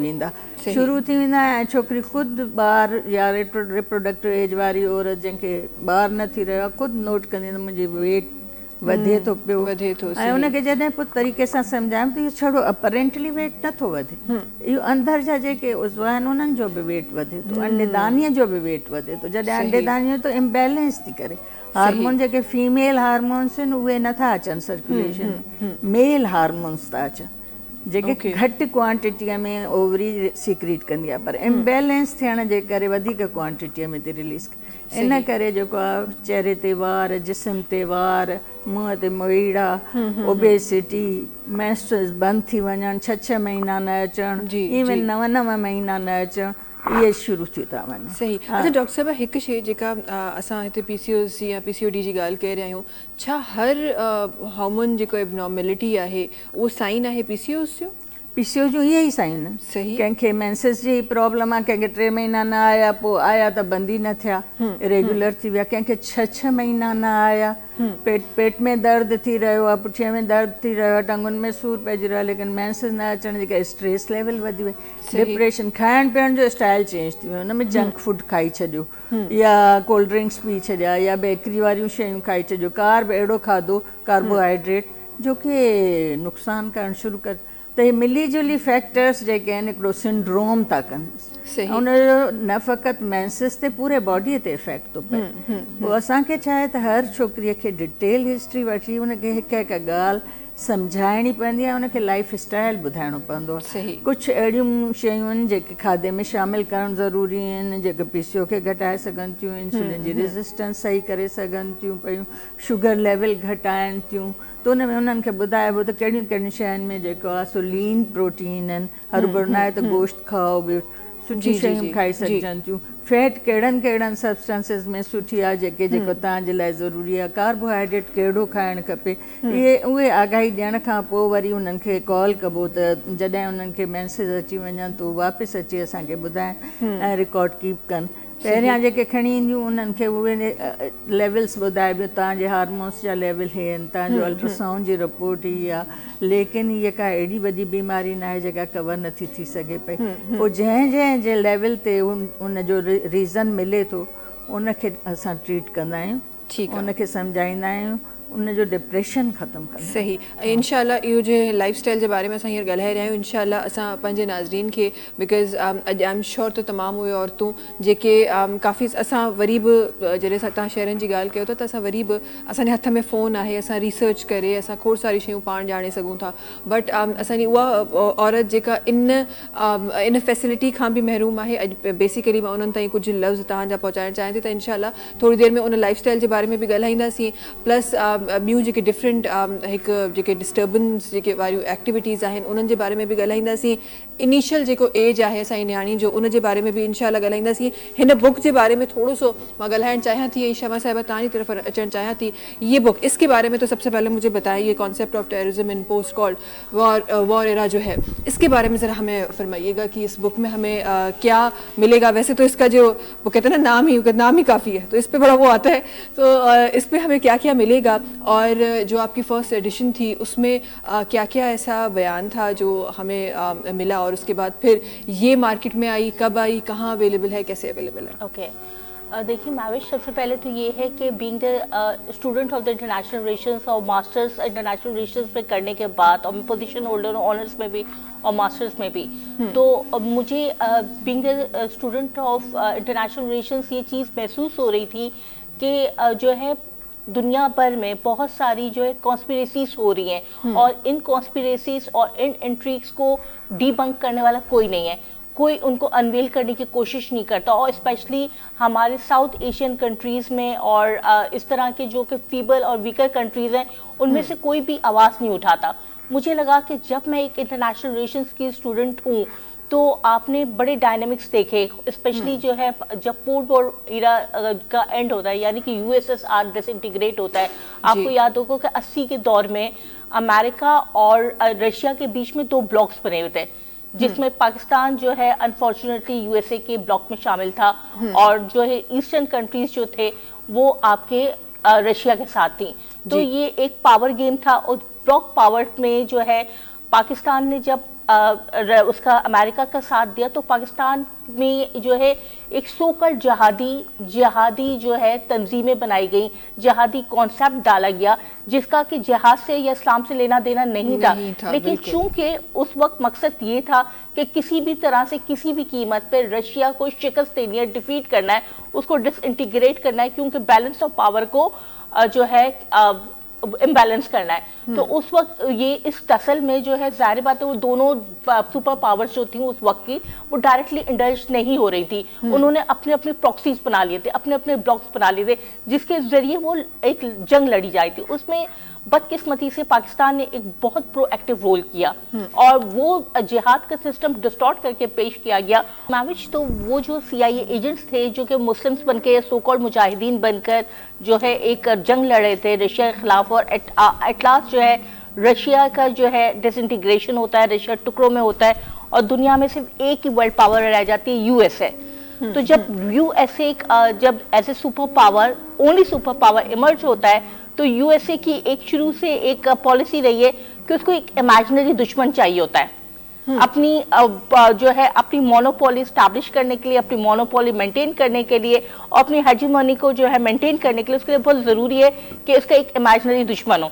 वेंदा ऐं छोकिरी ख़ुदि ॿार या रिप्रोडक्टिव एज वारी औरत जंहिंखे ॿार न थी रहियो आहे ख़ुदि नोट कंदी त मुंहिंजी वेट वधे थो पियो, ऐं उनखे जॾहिं पोइ तरीक़े सां सम्झायूं त इहो छड़ो अपरेंटली वेट नथो वधे, इहो अंदरि जा जेके उज़व आहिनि उन्हनि जो बि वेट वधे थो, अंडेदानीअ जो बि वेट वधे थो। जॾहिं अंडेदानीअ जो इम्बैलेंस थी करे हार्मोन जेके फीमेल हार्मोन्स आहिनि उहे नथा अचनि सर्कुलेशन में, मेल हार्मोन्स था अचनि। जेके घटि क्वांटिटीअ में ओवरी सीक्रेट कंदी आहे, पर इम्बेलेंस थियण जे करे वधीक क्वांटिटीअ में थी रिलीज़। इन करे जेको आहे चेहरे ते वार, जिस्म ते वार, मुंहं ते मोईड़ा, ओबेसिटी, मेंस्ट्रुअल्स बंदि थी वञणु, 6 महीना न अचणु, इवन 9 महीना न अचणु, इहे शुरू थी था वञनि। सही। अच्छा डॉक्टर साहिबा, हिकु शइ जेका असां हिते PCOS या PCOD जी ॻाल्हि करे रहिया आहियूं, छा हर हार्मोन जेको एबनॉर्मेलिटी आहे उहो साइन आहे PCOS जो? PCOS जो इहे ई साइन आहिनि। सही। कंहिंखे मेंसेस जी प्रॉब्लम आहे, कंहिंखे 3 महीना न आया, पोइ आया त बंदि ई न थिया, रेगुलर थी विया, कंहिंखे 6 महीना न आया, पेट में दर्द थी रहियो आहे, पुठीअ में दर्द थी रहियो आहे, टंगुनि में सूर पइजी रहियो आहे, लेकिन मेंसेस न अचण जे करे स्ट्रेस लेवल वधी वई, डिप्रेशन, खाइण पीअण जो स्टाइल चेंज थी वियो, हुन में जंक फूड खाई छॾियो या कोल्ड ड्रिंक्स पी छॾिया या बेकरी वारियूं शयूं खाई छॾियो, कार्ब अहिड़ो खाधो, कार्बोहाइड्रेट जो कि नुक़सानु करणु शुरू कर। त हे मिली जुली फैक्टर्स जेके आहिनि हिकिड़ो सिंड्रोम था कनि, हुनजो न फ़क़ति मेंसेस ते पूरे बॉडीअ ते इफेक्ट थो पए। पोइ असांखे छा आहे त हर छोकिरीअ खे डिटेल हिस्ट्री वठी हुनखे हिकु हिकु ॻाल्हि सम्झाइणी पवंदी आहे, हुनखे लाइफ स्टाइल ॿुधाइणो पवंदो आहे। कुझु अहिड़ियूं शयूं आहिनि जेके खाधे में शामिलु करणु ज़रूरी आहिनि, जेके PCOS खे घटाए सघनि थियूं, इंसुलिन जी रेज़िस्टेंस सही करे सघनि थियूं पियूं, शुगर लेवल घटाइनि थियूं, त उन में उन्हनि खे ॿुधाइबो त कहिड़ियूं कहिड़ियूं शयुनि में जेको आहे सो लीन प्रोटीन आहिनि, हरूभरू न आहे त गोश्त खाओ, ॿियो सुठी शयूं खाई सघजनि थियूं, फैट कहिड़नि कहिड़नि सब्सटेंसिस में सुठी आहे जेको तव्हांजे लाइ ज़रूरी आहे, कार्बोहाइड्रेट कहिड़ो खाइणु खपे, उहे आगाही ॾियण खां पोइ वरी उन्हनि खे कॉल कबो त जॾहिं उन्हनि खे मैसेज अची वञनि त वापसि अची असांखे ॿुधाइनि ऐं रिकॉर्ड कीप कनि। पहिरियां जेके खणी ईंदियूं उन्हनि खे उहे लेवल्स ॿुधाइबो, तव्हांजे हार्मोन्स जा लेवल हे आहिनि, तव्हांजो अल्ट्रासाउंड जी रिपोर्ट ही आहे, लेकिन इहा का एॾी वॾी बीमारी न आहे जेका कवर नथी थी सघे पई। पोइ जंहिं जे लेवल ते उनजो रीज़न मिले थो उनखे असां ट्रीट कंदा आहियूं, उनखे सम्झाईंदा आहियूं, उनजो डिप्रेशन ख़तमु कंदा। सही। इंशाल्लाह इहो जे लाइफस्टाइल जे बारे में असां हींअर ॻाल्हाए रहिया आहियूं, इंशाल्लाह असां पंहिंजे नाज़रीन खे, बिकॉज़ अॼु आई एम श्योर त तमामु उहे औरतूं जेके काफ़ी, असां वरी बि जॾहिं तव्हां शहरनि जी ॻाल्हि कयो था त असां वरी बि असांजे हथ में फ़ोन आहे, असां रिसर्च करे असां खोड़ सारी शयूं पाण ॼाणे सघूं था, बट असांजी उहा औरत जेका इन फैसिलिटी खां बि महरूम आहे। अॼु बेसिकली मां उन्हनि ताईं कुझु लफ़्ज़ तव्हांजा पहुचाइणु चाहियां थी, त इंशाल्लाह थोरी देरि में उन लाइफस्टाइल जे बारे में बि ॻाल्हाईंदासीं, प्लस ॿियूं जेके डिफरेंट हिकु जेके डिस्टर्बेंस जेके वारियूं एक्टिविटीज़ आहिनि उन्हनि जे बारे में बि ॻाल्हाईंदासीं, इनिशियल जेको एज आहे असांजी न्याणी जो उन जे बारे में भी इंशाल्लाह ॻाल्हाईंदासीं। हिन बुक जे बारे में थोड़ो सो मैं ॻाल्हाइणु चाहियां थी, शमा साहिबा तव्हांजी तरफ अचणु चाहियां थी। ये बुक, इसके बारे में तो सबसे पहले मुझे बताइए, ये concept of terrorism in post called war era जो है, इसके बारे में ज़रा हमें फरमाइएगा कि इस बुक में हमें क्या मिलेगा। वैसे तो इसका जो वो कहते हैं ना नाम ही काफ़ी है, तो इस पर बड़ा वो आता है, तो इस पर हमें क्या क्या मिलेगा, और जो आपकी फर्स्ट एडिशन थी उसमें क्या क्या ऐसा बयान था जो हमें मिला, और उसके बाद फिर ये मार्केट में आई, कब आई, कहाँ अवेलेबल है, कैसे अवेलेबल है? ओके, देखिए मैविश, सबसे पहले तो ये है कि being the student of the international relations और मास्टर्स इंटरनेशनल रिलेशंस में करने के बाद, और मैं पोजीशन होल्डर हूँ ऑनर्स में भी और मास्टर्स में भी, तो मुझे being the student of international relations ये चीज़ महसूस हो रही थी कि जो है दुनिया भर में बहुत सारी जो है कॉन्स्पिरेसीज हो रही हैं, और इन कॉन्स्पिरेसीज और इन इंट्रिग्स को डीबंक करने वाला कोई नहीं है, कोई उनको अनवेल करने की कोशिश नहीं करता, और स्पेशली हमारे साउथ एशियन कंट्रीज़ में और इस तरह के जो कि फीबल और वीकर कंट्रीज़ हैं उनमें से कोई भी आवाज़ नहीं उठाता। मुझे लगा कि जब मैं एक इंटरनेशनल रिलेशंस की स्टूडेंट हूँ तो आपने बड़े डायनामिक्स देखे, स्पेशली जो है जब पोस्ट वॉर इरा का एंड होता है, यानी कि यूएसएसआर डिसइंटीग्रेट होता है। आपको याद होगा कि 80 के दौर में अमेरिका और रशिया के बीच में 2 ब्लॉक्स बने हुए थे, जिसमें पाकिस्तान जो है अनफॉर्चुनेटली यूएसए के ब्लॉक में शामिल था, और जो है ईस्टर्न कंट्रीज जो थे वो आपके रशिया के साथ थी। तो ये एक पावर गेम था, और ब्लॉक पावर में जो है पाकिस्तान ने जब उसका अमेरिका का साथ दिया, तो पाकिस्तान में जो है एक सोकल जिहादी जो है तंजीमें बनाई गई, जिहादी कॉन्सेप्ट डाला गया, जिसका कि जिहाद से या इस्लाम से लेना देना नहीं था, लेकिन चूंकि उस वक्त मकसद ये था कि किसी भी तरह से किसी भी कीमत पर रशिया को शिकस्त देनी है, डिफीट करना है, उसको डिसइंटीग्रेट करना है, क्योंकि बैलेंस ऑफ पावर को जो है इम्बैलेंस करना है। तो उस वक्त ये इस टसल में जो है जाहिर बात है वो दोनों सुपर पावर्स जो थी उस वक्त की वो डायरेक्टली इंडल्ज नहीं हो रही थी। उन्होंने अपने अपने प्रॉक्सीज बना लिए थे, अपने अपने ब्लॉक्स बना लिए थे, जिसके जरिए वो एक जंग लड़ी जाती थी। उसमें बदकिस्मती से पाकिस्तान ने एक बहुत प्रोएक्टिव रोल किया और वो जिहाद का सिस्टम डिस्टॉर्ट करके पेश किया गया। माविश तो वो जो CIA एजेंट्स थे जो कि मुस्लिम्स बनकर सो कॉल्ड मुजाहिदीन बनकर जो है एक जंग लड़ रहे थे रशिया के खिलाफ, और एट लास्ट जो है रशिया का जो है डिसइंटीग्रेशन होता है, रशिया टुकड़ों में होता है और दुनिया में सिर्फ एक ही वर्ल्ड पावर रह जाती है, USA। तो जब USA जब as a super power, only super power emerge होता है, तो USA की एक शुरू से एक पॉलिसी रही है कि उसको एक इमेजिनरी दुश्मन चाहिए होता है अपनी जो है अपनी मोनोपोली स्टैब्लिश करने के लिए, अपनी मोनोपोली मेंटेन करने के लिए और अपनी हेजेमनी को जो है मेंटेन करने के लिए उसके लिए बहुत जरूरी है कि उसका एक इमेजिनरी दुश्मन हो।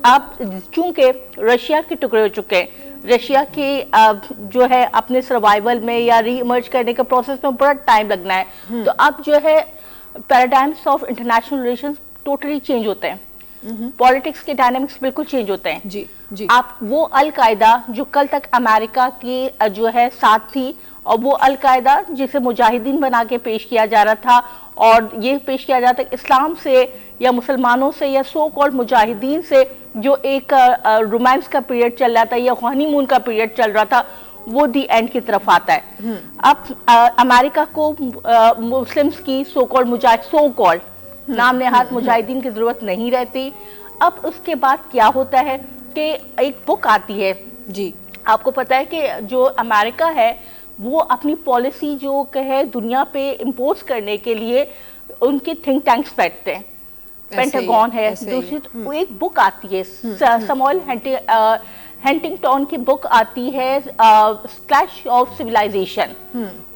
अब चूंकि रशिया के टुकड़े हो चुके हैं, रशिया के जो है अपने सर्वाइवल में या री इमर्ज करने के प्रोसेस में बड़ा टाइम लगना है। तो अब जो है paradigms of international relations totally change होते हैं, पॉलिटिक्स के डायनामिक्स बिल्कुल चेंज होते हैं। जी। आप वो अल-कायदा जो कल तक अमेरिका की जो है साथ थी और वो अल-कायदा जिसे मुजाहिदीन बना के पेश किया जा रहा था और ये पेश किया जाता है इस्लाम से या मुसलमानों से या सो कॉल्ड मुजाहिदीन से जो एक रोमांस का पीरियड चल रहा था या हनीमून का पीरियड चल रहा था, वो दी एंड की तरफ आता है। अब अमेरिका को मुस्लिम्स की सो कॉल्ड नाम नेहात मुजाहिदीन की जरूरत नहीं रहती। अब उसके बाद क्या होता है कि एक बुक आती है। जी, आपको पता है कि जो अमेरिका है वो अपनी पॉलिसी जो है दुनिया पे इम्पोज करने के लिए उनके थिंक टैंक्स बैठते हैं, पेंटागन है, दूसरी एक बुक आती है सैमुअल हंटिंगटन की बुक आती है क्लैश ऑफ सिविलाइजेशन।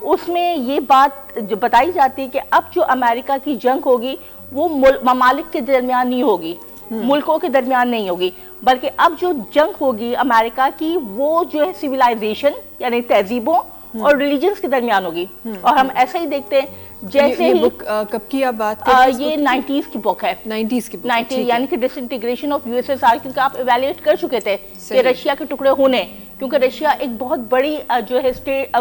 उसमें ये बात जो बताई जाती है कि अब जो अमेरिका की जंग होगी वो ममालिक के दरमियान नहीं होगी, मुल्कों के दरमियान नहीं होगी, बल्कि अब जो जंग होगी अमेरिका की वो जो है सिविलाइजेशन यानी तहजीबों और रिलीजन्स के दरमियान होगी। और हम ऐसे ही देखते हैं जैसे ये ही बुक कब की आप बात कर रहे हैं? ये 90s की बुक है, 90s की बुक, 90 यानी कि डिसइंटीग्रेशन ऑफ USSR, क्योंकि आप इवेल्युएट कर चुके थे कि रशिया के टुकड़े होने, क्योंकि रशिया एक बहुत बड़ी जो है स्टेट,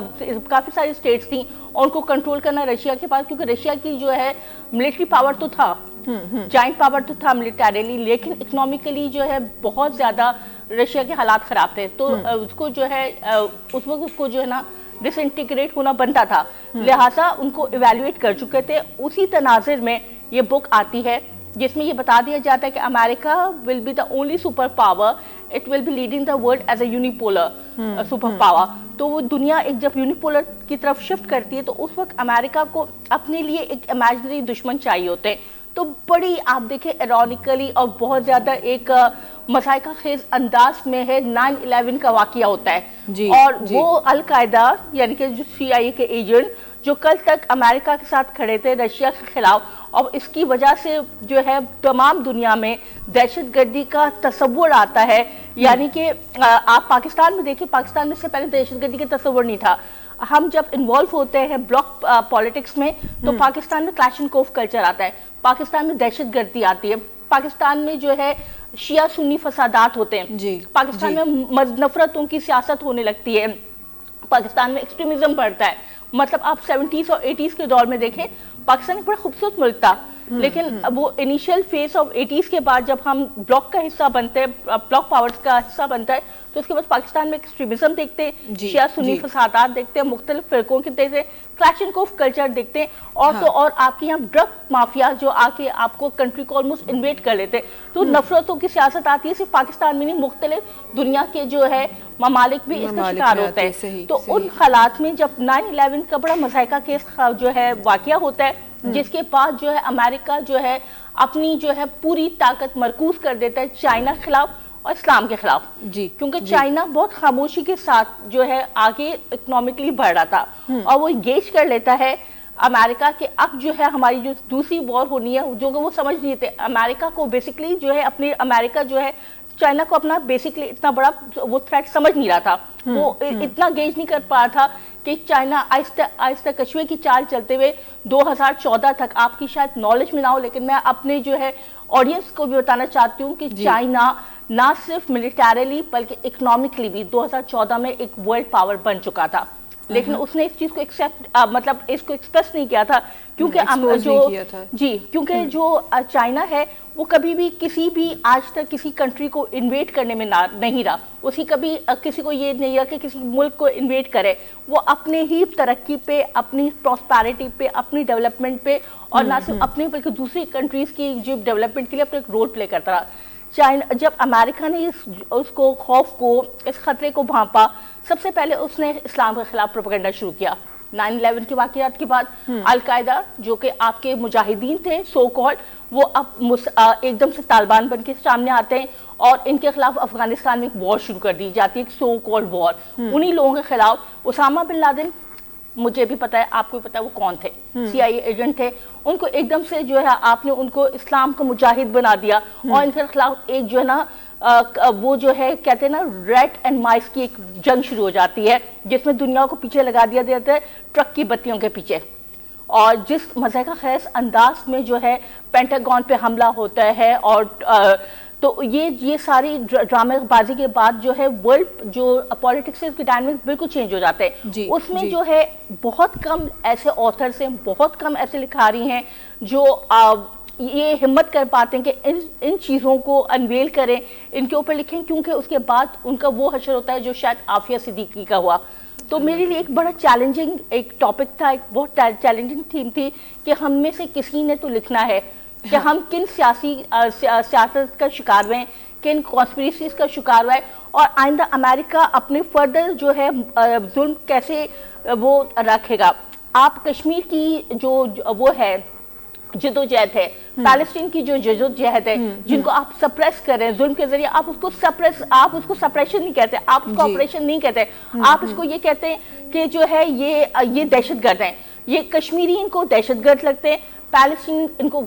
काफी सारी स्टेट्स थी और उनको कंट्रोल करना रशिया के पास, क्योंकि रशिया की जो है मिलिट्री पावर तो था, जॉइंट पावर तो था मिलिटरीली, लेकिन इकोनॉमिकली जो है बहुत ज्यादा रशिया के हालात खराब थे। तो उसको जो है उस वक्त उसको जो है ना डिसइंटीग्रेट होना बनता था, लिहाजा उनको इवेल्युएट कर चुके थे। उसी तनाज़ुर में ये बुक आती है जिसमें ये बता दिया जाता है कि America will be the only super power, it will be leading the world as a unipolar super power. तो वो दुनिया एक जब यूनिपोलर की तरफ शिफ्ट करती है तो उस वक्त अमेरिका को अपने लिए एक इमेजिनरी दुश्मन चाहिए होते हैं। तो बड़ी आप देखें इरोनिकली और बहुत ज्यादा एक मसाइका खेज अंदाज में है 9/11 का वाकया होता है जी, और जी। वो अल-कायदा यानी कि जो CIA के एजेंट जो कल तक अमेरिका के साथ खड़े थे रशिया के खिलाफ, और इसकी वजह से जो है तमाम दुनिया में दहशतगर्दी का तस्वुर आता है। यानी कि आप पाकिस्तान में देखिए, पाकिस्तान में से पहले दहशतगर्दी का तस्वुर नहीं था। हम जब इन्वॉल्व होते हैं ब्लॉक पॉलिटिक्स में तो पाकिस्तान में क्लैशनकोफ कल्चर आता है, पाकिस्तान में दहशतगर्दी आती है, पाकिस्तान में जो है शिया सुन्नी फसादात होते हैं जी, पाकिस्तान में नफरतों की सियासत होने लगती है, पाकिस्तान में एक्सट्रीमिज्म बढ़ता है। मतलब आप 70s और 80s के दौर में देखें पाकिस्तान एक बड़ा खूबसूरत मुल्क था, लेकिन वो इनिशियल फेज ऑफ 80s के बाद जब हम ब्लॉक का हिस्सा बनते हैं, ब्लॉक पावर्स का हिस्सा बनता है, तो उसके बाद पाकिस्तान में एक्सट्रीमिज्म देखते हैं, शिया सुन्नी फसादात देखते हैं, मुख्तलिफ फिरकों के देखते हैं, क्लैशनकोफ कल्चर देखते हैं, और तो और आपके यहाँ ड्रग माफिया जो आके आपको कंट्री को ऑलमोस्ट इन्वेट कर लेते हैं। तो नफरतों की सियासत आती है, सिर्फ पाकिस्तान में नहीं मुख्तलिफ दुनिया के जो है ममालिक भी इसका शिकार होते हैं। तो उन हालात में जब 9/11 का बड़ा मसाइका केस जो है वाकया होता है, जिसके बाद जो है अमेरिका जो है अपनी जो है पूरी ताकत मरकूज कर देता है चाइना के खिलाफ और इस्लाम के खिलाफ जी, क्योंकि चाइना बहुत खामोशी के साथ जो है आगे इकोनॉमिकली बढ़ रहा था और वो इंगेज कर लेता है अमेरिका के। अब जो है हमारी जो दूसरी वॉर होनी है जो कि वो समझ नहीं थे, अमेरिका को बेसिकली जो है अपने अमेरिका जो है चाइना को अपना बेसिकली इतना बड़ा वो थ्रेट समझ नहीं रहा था, वो इतना गेज नहीं कर पा रहा था कि चाइना आहिस्ता आहिस्ता कछुए की चाल चलते हुए 2014 तक, आपकी शायद नॉलेज में ना हो लेकिन मैं अपने जो है ऑडियंस को भी बताना चाहती हूँ कि चाइना ना सिर्फ मिलिटरीली बल्कि इकोनॉमिकली भी 2014 में एक वर्ल्ड पावर बन चुका था, लेकिन उसने इस चीज को मतलब इसको एक्सप्रेस नहीं किया था क्योंकि क्योंकि जो चाइना है वो कभी भी किसी भी आज तक किसी कंट्री को इन्वेट करने में नहीं रहा, उसी कभी किसी को ये नहीं रहा कि किसी मुल्क को इन्वेट करे, वो अपने ही तरक्की पे, अपनी प्रॉस्पेरिटी पे, अपनी डेवलपमेंट पे और ना सिर्फ अपने बल्कि दूसरी कंट्रीज की जो डेवलपमेंट के लिए अपना एक रोल प्ले करता रहा। चाइना जब अमेरिका ने उसको खौफ को, इस खतरे को भांपा, सबसे पहले उसने इस्लाम के खिलाफ प्रोपेगेंडा शुरू किया। 9/11 के वाकयात के बाद अल-कायदा जो कि आपके मुजाहिदीन थे सो कॉल्ड, वो अब एकदम से तालिबान बन के सामने आते हैं और इनके खिलाफ अफगानिस्तान में एक वॉर शुरू कर दी जाती है, एक सो कॉल्ड वॉर। उन्हीं लोगों के खिलाफ उसामा बिन लादेन, मुझे भी पता है आपको भी पता है वो कौन थे, CIA एजेंट थे, उनको एकदम से जो है आपने उनको इस्लाम का मुजाहिद बना दिया और इनके खिलाफ एक जो है ना वो जो है कहते हैं ना रैट एंड माइस की एक जंग शुरू हो जाती है जिसमें दुनिया को पीछे लगा दिया जाता है ट्रक की बत्तियों के पीछे। और जिस मज़े का खैस अंदाज में जो है पेंटागन पे हमला होता है और तो ये सारी ड्रामेबाजी के बाद जो है वर्ल्ड जो पॉलिटिक्स के डायनामिक्स बिल्कुल चेंज हो जाते हैं। उसमें जो है बहुत कम ऐसे ऑथर्स हैं, बहुत कम ऐसे लिखारी हैं जो ये हिम्मत कर पाते हैं कि इन चीज़ों को अनवेल करें, इनके ऊपर लिखें, क्योंकि उसके बाद उनका वो हशर होता है जो शायद आफिया सिद्दीकी का हुआ। तो मेरे लिए एक बड़ा चैलेंजिंग एक टॉपिक था, एक बहुत चैलेंजिंग थीम थी कि हम में से किसी ने तो लिखना है कि हम किन सियासत का शिकार हुए, किन कॉन्स्पिरेसीज का शिकार हुआ है और आइंदा अमेरिका अपने फर्दर जो है जुल्म कैसे वो रखेगा। आप कश्मीर की जो वो है जदोजहद है, पैलेस्टीन की जो जदोजहद है जिनको आप सप्रेस कर रहे हैं जुल्म के जरिए, आप उसको सप्रेशन नहीं कहते, आप उसको ऑपरेशन नहीं कहते, आप इसको ये कहते हैं कि जो है ये दहशतगर्द हैं। ये कश्मीरी इनको दहशतगर्द लगते हैं, पैलेस्टीन इनको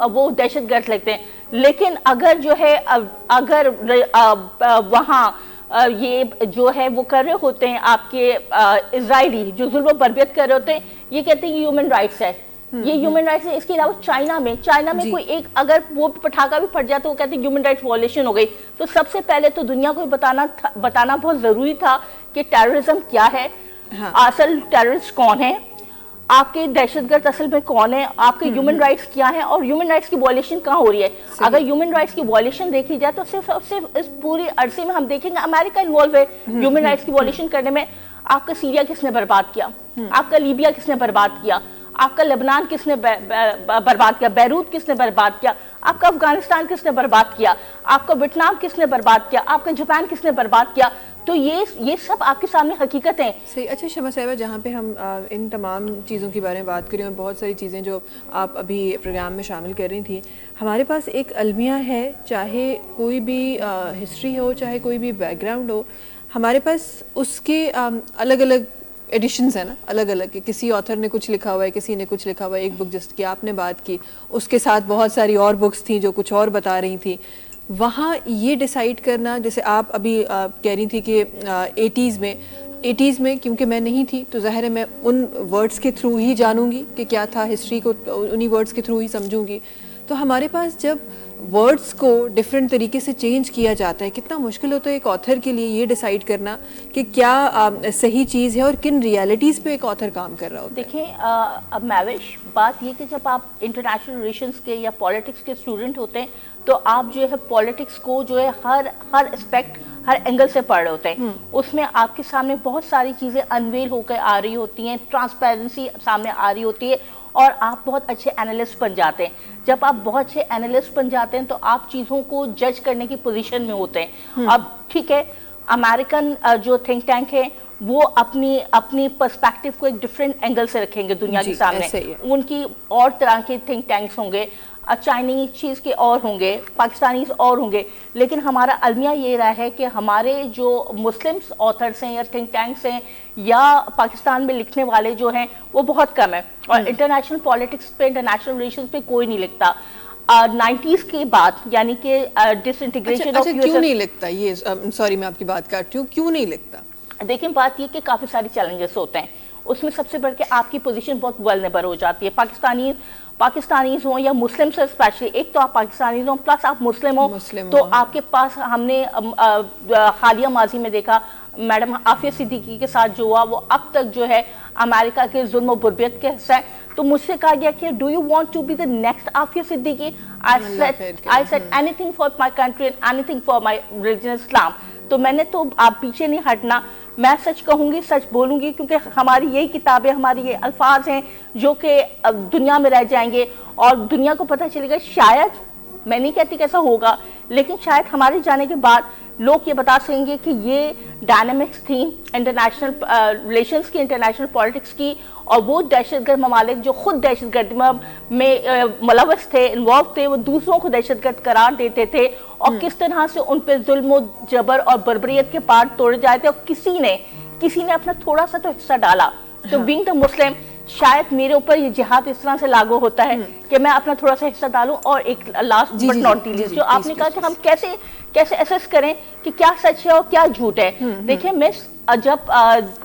वो दहशतगर्द लगते हैं। लेकिन अगर जो है अगर वहाँ ये जो है वो कर रहे होते हैं आपके इजरायली जो जुल्म बरबियत कर रहे होते हैं, ये कहते हैं ह्यूमन राइट्स है, ये ह्यूमन राइट्स है। इसके अलावा चाइना में कोई एक अगर वो पटाखा भी फट जाए तो वो कहते हैं ह्यूमन राइट्स वॉयलेशन हो गई। तो सबसे पहले तो दुनिया को बताना बहुत जरूरी था कि टेररिज्म क्या है, असल टेररिस्ट कौन है, आपके दहशतगर्द असल में कौन है, आपके ह्यूमन राइट्स क्या है और ह्यूमन राइट्स की वॉयलेशन कहाँ हो रही है। अगर ह्यूमन राइट्स की वॉयलेशन देखी जाए तो सिर्फ इस पूरी अरसे में हम देखेंगे अमेरिका इन्वॉल्व है ह्यूमन राइट्स की वॉयलेशन करने में। आपका सीरिया किसने बर्बाद किया, आपका लीबिया किसने बर्बाद किया, आपका लेबनान किसने बर्बाद किया, बैरूत किसने बर्बाद किया, आपका अफगानिस्तान किसने बर्बाद किया, आपका वियतनाम किसने बर्बाद किया, आपका जापान किसने बर्बाद किया। तो ये सब आपके सामने हकीकत है। सही। अच्छा शमा साहिबा, जहाँ पे हम इन तमाम चीज़ों के बारे में बात करें और बहुत सारी चीज़ें जो आप अभी प्रोग्राम में शामिल कर रही थी, हमारे पास एक अलमिया है, चाहे कोई भी हिस्ट्री हो, चाहे कोई भी बैकग्राउंड हो, हमारे पास उसके अलग अलग एडिशंस है ना, अलग अलग। किसी ऑथर ने कुछ लिखा हुआ है, किसी ने कुछ लिखा हुआ है। एक बुक जिसकी आपने बात की, उसके साथ बहुत सारी और बुक्स थी जो कुछ और बता रही थी। वहाँ ये डिसाइड करना, जैसे आप अभी कह रही थी कि 80s में क्योंकि मैं नहीं थी तो ज़ाहिर है मैं उन वर्ड्स के थ्रू ही जानूंगी कि क्या था, हिस्ट्री को उन्हीं वर्ड्स के थ्रू ही समझूंगी। तो हमारे पास जब वर्ड्स को डिफरेंट तरीके से चेंज किया जाता है, कितना मुश्किल होता है एक ऑथर के लिए ये डिसाइड करना कि क्या सही चीज़ है और किन रियलिटीज़ पे एक ऑथर काम कर रहा होता है। देखिए अब मैविश बात ये कि जब आप इंटरनेशनल रिलेशंस के या पॉलिटिक्स के स्टूडेंट होते हैं तो आप जो है पॉलिटिक्स को जो है हर एस्पेक्ट, हर एंगल से पढ़ रहे होते हैं। उसमें आपके सामने बहुत सारी चीज़ें अनवेल होकर आ रही होती हैं, ट्रांसपेरेंसी सामने आ रही होती है और आप बहुत अच्छे एनालिस्ट बन जाते हैं। जब आप बहुत अच्छे एनालिस्ट बन जाते हैं तो आप चीज़ों को जज करने की पोजीशन में होते हैं। अब ठीक है, अमेरिकन जो थिंक टैंक है वो अपनी पर्सपेक्टिव को एक डिफरेंट एंगल से रखेंगे दुनिया के सामने, उनकी और तरह के थिंक टैंक्स होंगे, चाइनीज चीज़ के और होंगे, पाकिस्तानीज और होंगे। लेकिन हमारा अलमिया ये रहा है कि हमारे जो मुस्लिम्स ऑथर्स हैं या थिंक टैंक्स हैं या पाकिस्तान में लिखने वाले जो हैं वो बहुत कम है और इंटरनेशनल पॉलिटिक्स पे, इंटरनेशनल रिलेशंस पे कोई नहीं लिखता। 90s के बाद यानी कि डिसइंटीग्रेशन ऑफ क्यों नहीं लिखता ये? सॉरी मैं आपकी बात काटती हूँ, क्यों नहीं लिखता? देखिए बात ये कि काफ़ी सारे चैलेंजेस होते हैं। उसमें सबसे बढ़ के आपकी पोजीशन बहुत वल्नरेबल हो जाती है। पाकिस्तानीज हो या मुस्लिम्स स्पेशली, एक तो आप पाकिस्तानीज हो प्लस आप मुस्लिम हो, तो आपके पास हमने हालिया माजी में देखा मैडम आफिया सिद्दीकी के साथ जो हुआ वो अब तक जो है अमेरिका के जुल्म और बुर्बियत के हिस्सा है। तो मुझसे कहा गया कि do you want to be the next Aafia Siddiqui? I said anything for my country and anything for my religion Islam. तो मैंने तो आप पीछे नहीं हटना, मैं सच कहूँगी, सच बोलूँगी, क्योंकि हमारी यही किताबें, हमारी ये अल्फाज हैं जो कि दुनिया में रह जाएंगे और दुनिया को पता चलेगा। शायद, मैं नहीं कहती कैसा होगा, लेकिन शायद हमारे जाने के बाद लोग ये बता सकेंगे कि ये डायनामिक्स थी इंटरनेशनल रिलेशंस की, इंटरनेशनल पॉलिटिक्स की, और वो दहशतगर्द ममालिक जो खुद दहशतगर्दी में मुलव्वस थे, इन्वॉल्व थे, वो दूसरों को दहशतगर्द करार देते थे और किस तरह से उन पर जुल्म जबर और बर्बरियत के पार तोड़े जाते और किसी ने अपना थोड़ा सा तो हिस्सा डाला। तो बीइंग द मुस्लिम, शायद मेरे ऊपर ये जिहाद इस तरह से लागू होता है कि मैं अपना थोड़ा सा हिस्सा डालूं। और एक लास्ट बट नॉट लीस्ट, जो आपने कहा कि हम कैसे असेस करें कि क्या सच है और क्या झूठ है। देखिए मिस, जब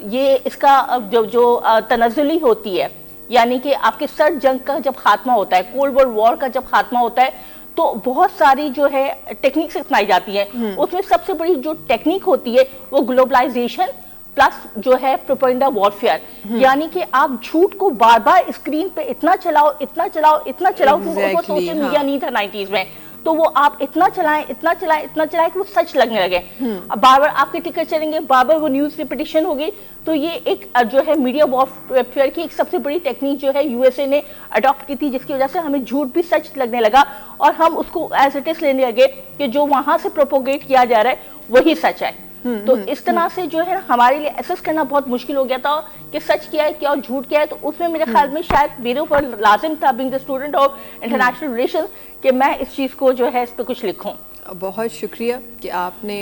ये इसका जो तनज़्ज़ुली होती है, यानी कि आपके सर्द जंग का जब खात्मा होता है, कोल्ड वॉर का जब खात्मा होता है, तो बहुत सारी जो है टेक्निक्स अपनाई जाती हैं। उसमें सबसे बड़ी जो टेक्निक होती है वो ग्लोबलाइजेशन प्लस जो है प्रोपेगेंडा वॉरफेयर, यानी कि आप झूठ को बार बार स्क्रीन पे इतना चलाओ क्योंकि वो सोशल मीडिया नहीं था 90s में, तो वो आप इतना चलाएं कि वो सच लगने लगे। अब बार बार आपके टिकट चलेंगे, बार बार वो न्यूज रिपीटिशन होगी। तो ये एक जो है मीडिया वॉरफेयर की एक सबसे बड़ी टेक्निक जो है यूएसए ने अडॉप्ट की थी, जिसकी वजह से हमें झूठ भी सच लगने लगा और हम उसको एज इट इज लेने लगे कि जो वहां से प्रोपोगेट किया जा रहा है वही सच है। तो इस तरह से जो है हमारे लिए एसेस करना बहुत मुश्किल हो गया था कि सच क्या है क्या और झूठ क्या है। तो उसमें मेरे ख्याल में शायद मेरे ऊपर लाजिम था, being the student of international relations, कि मैं इस चीज़ को जो है इस पर कुछ लिखूं। बहुत शुक्रिया कि आपने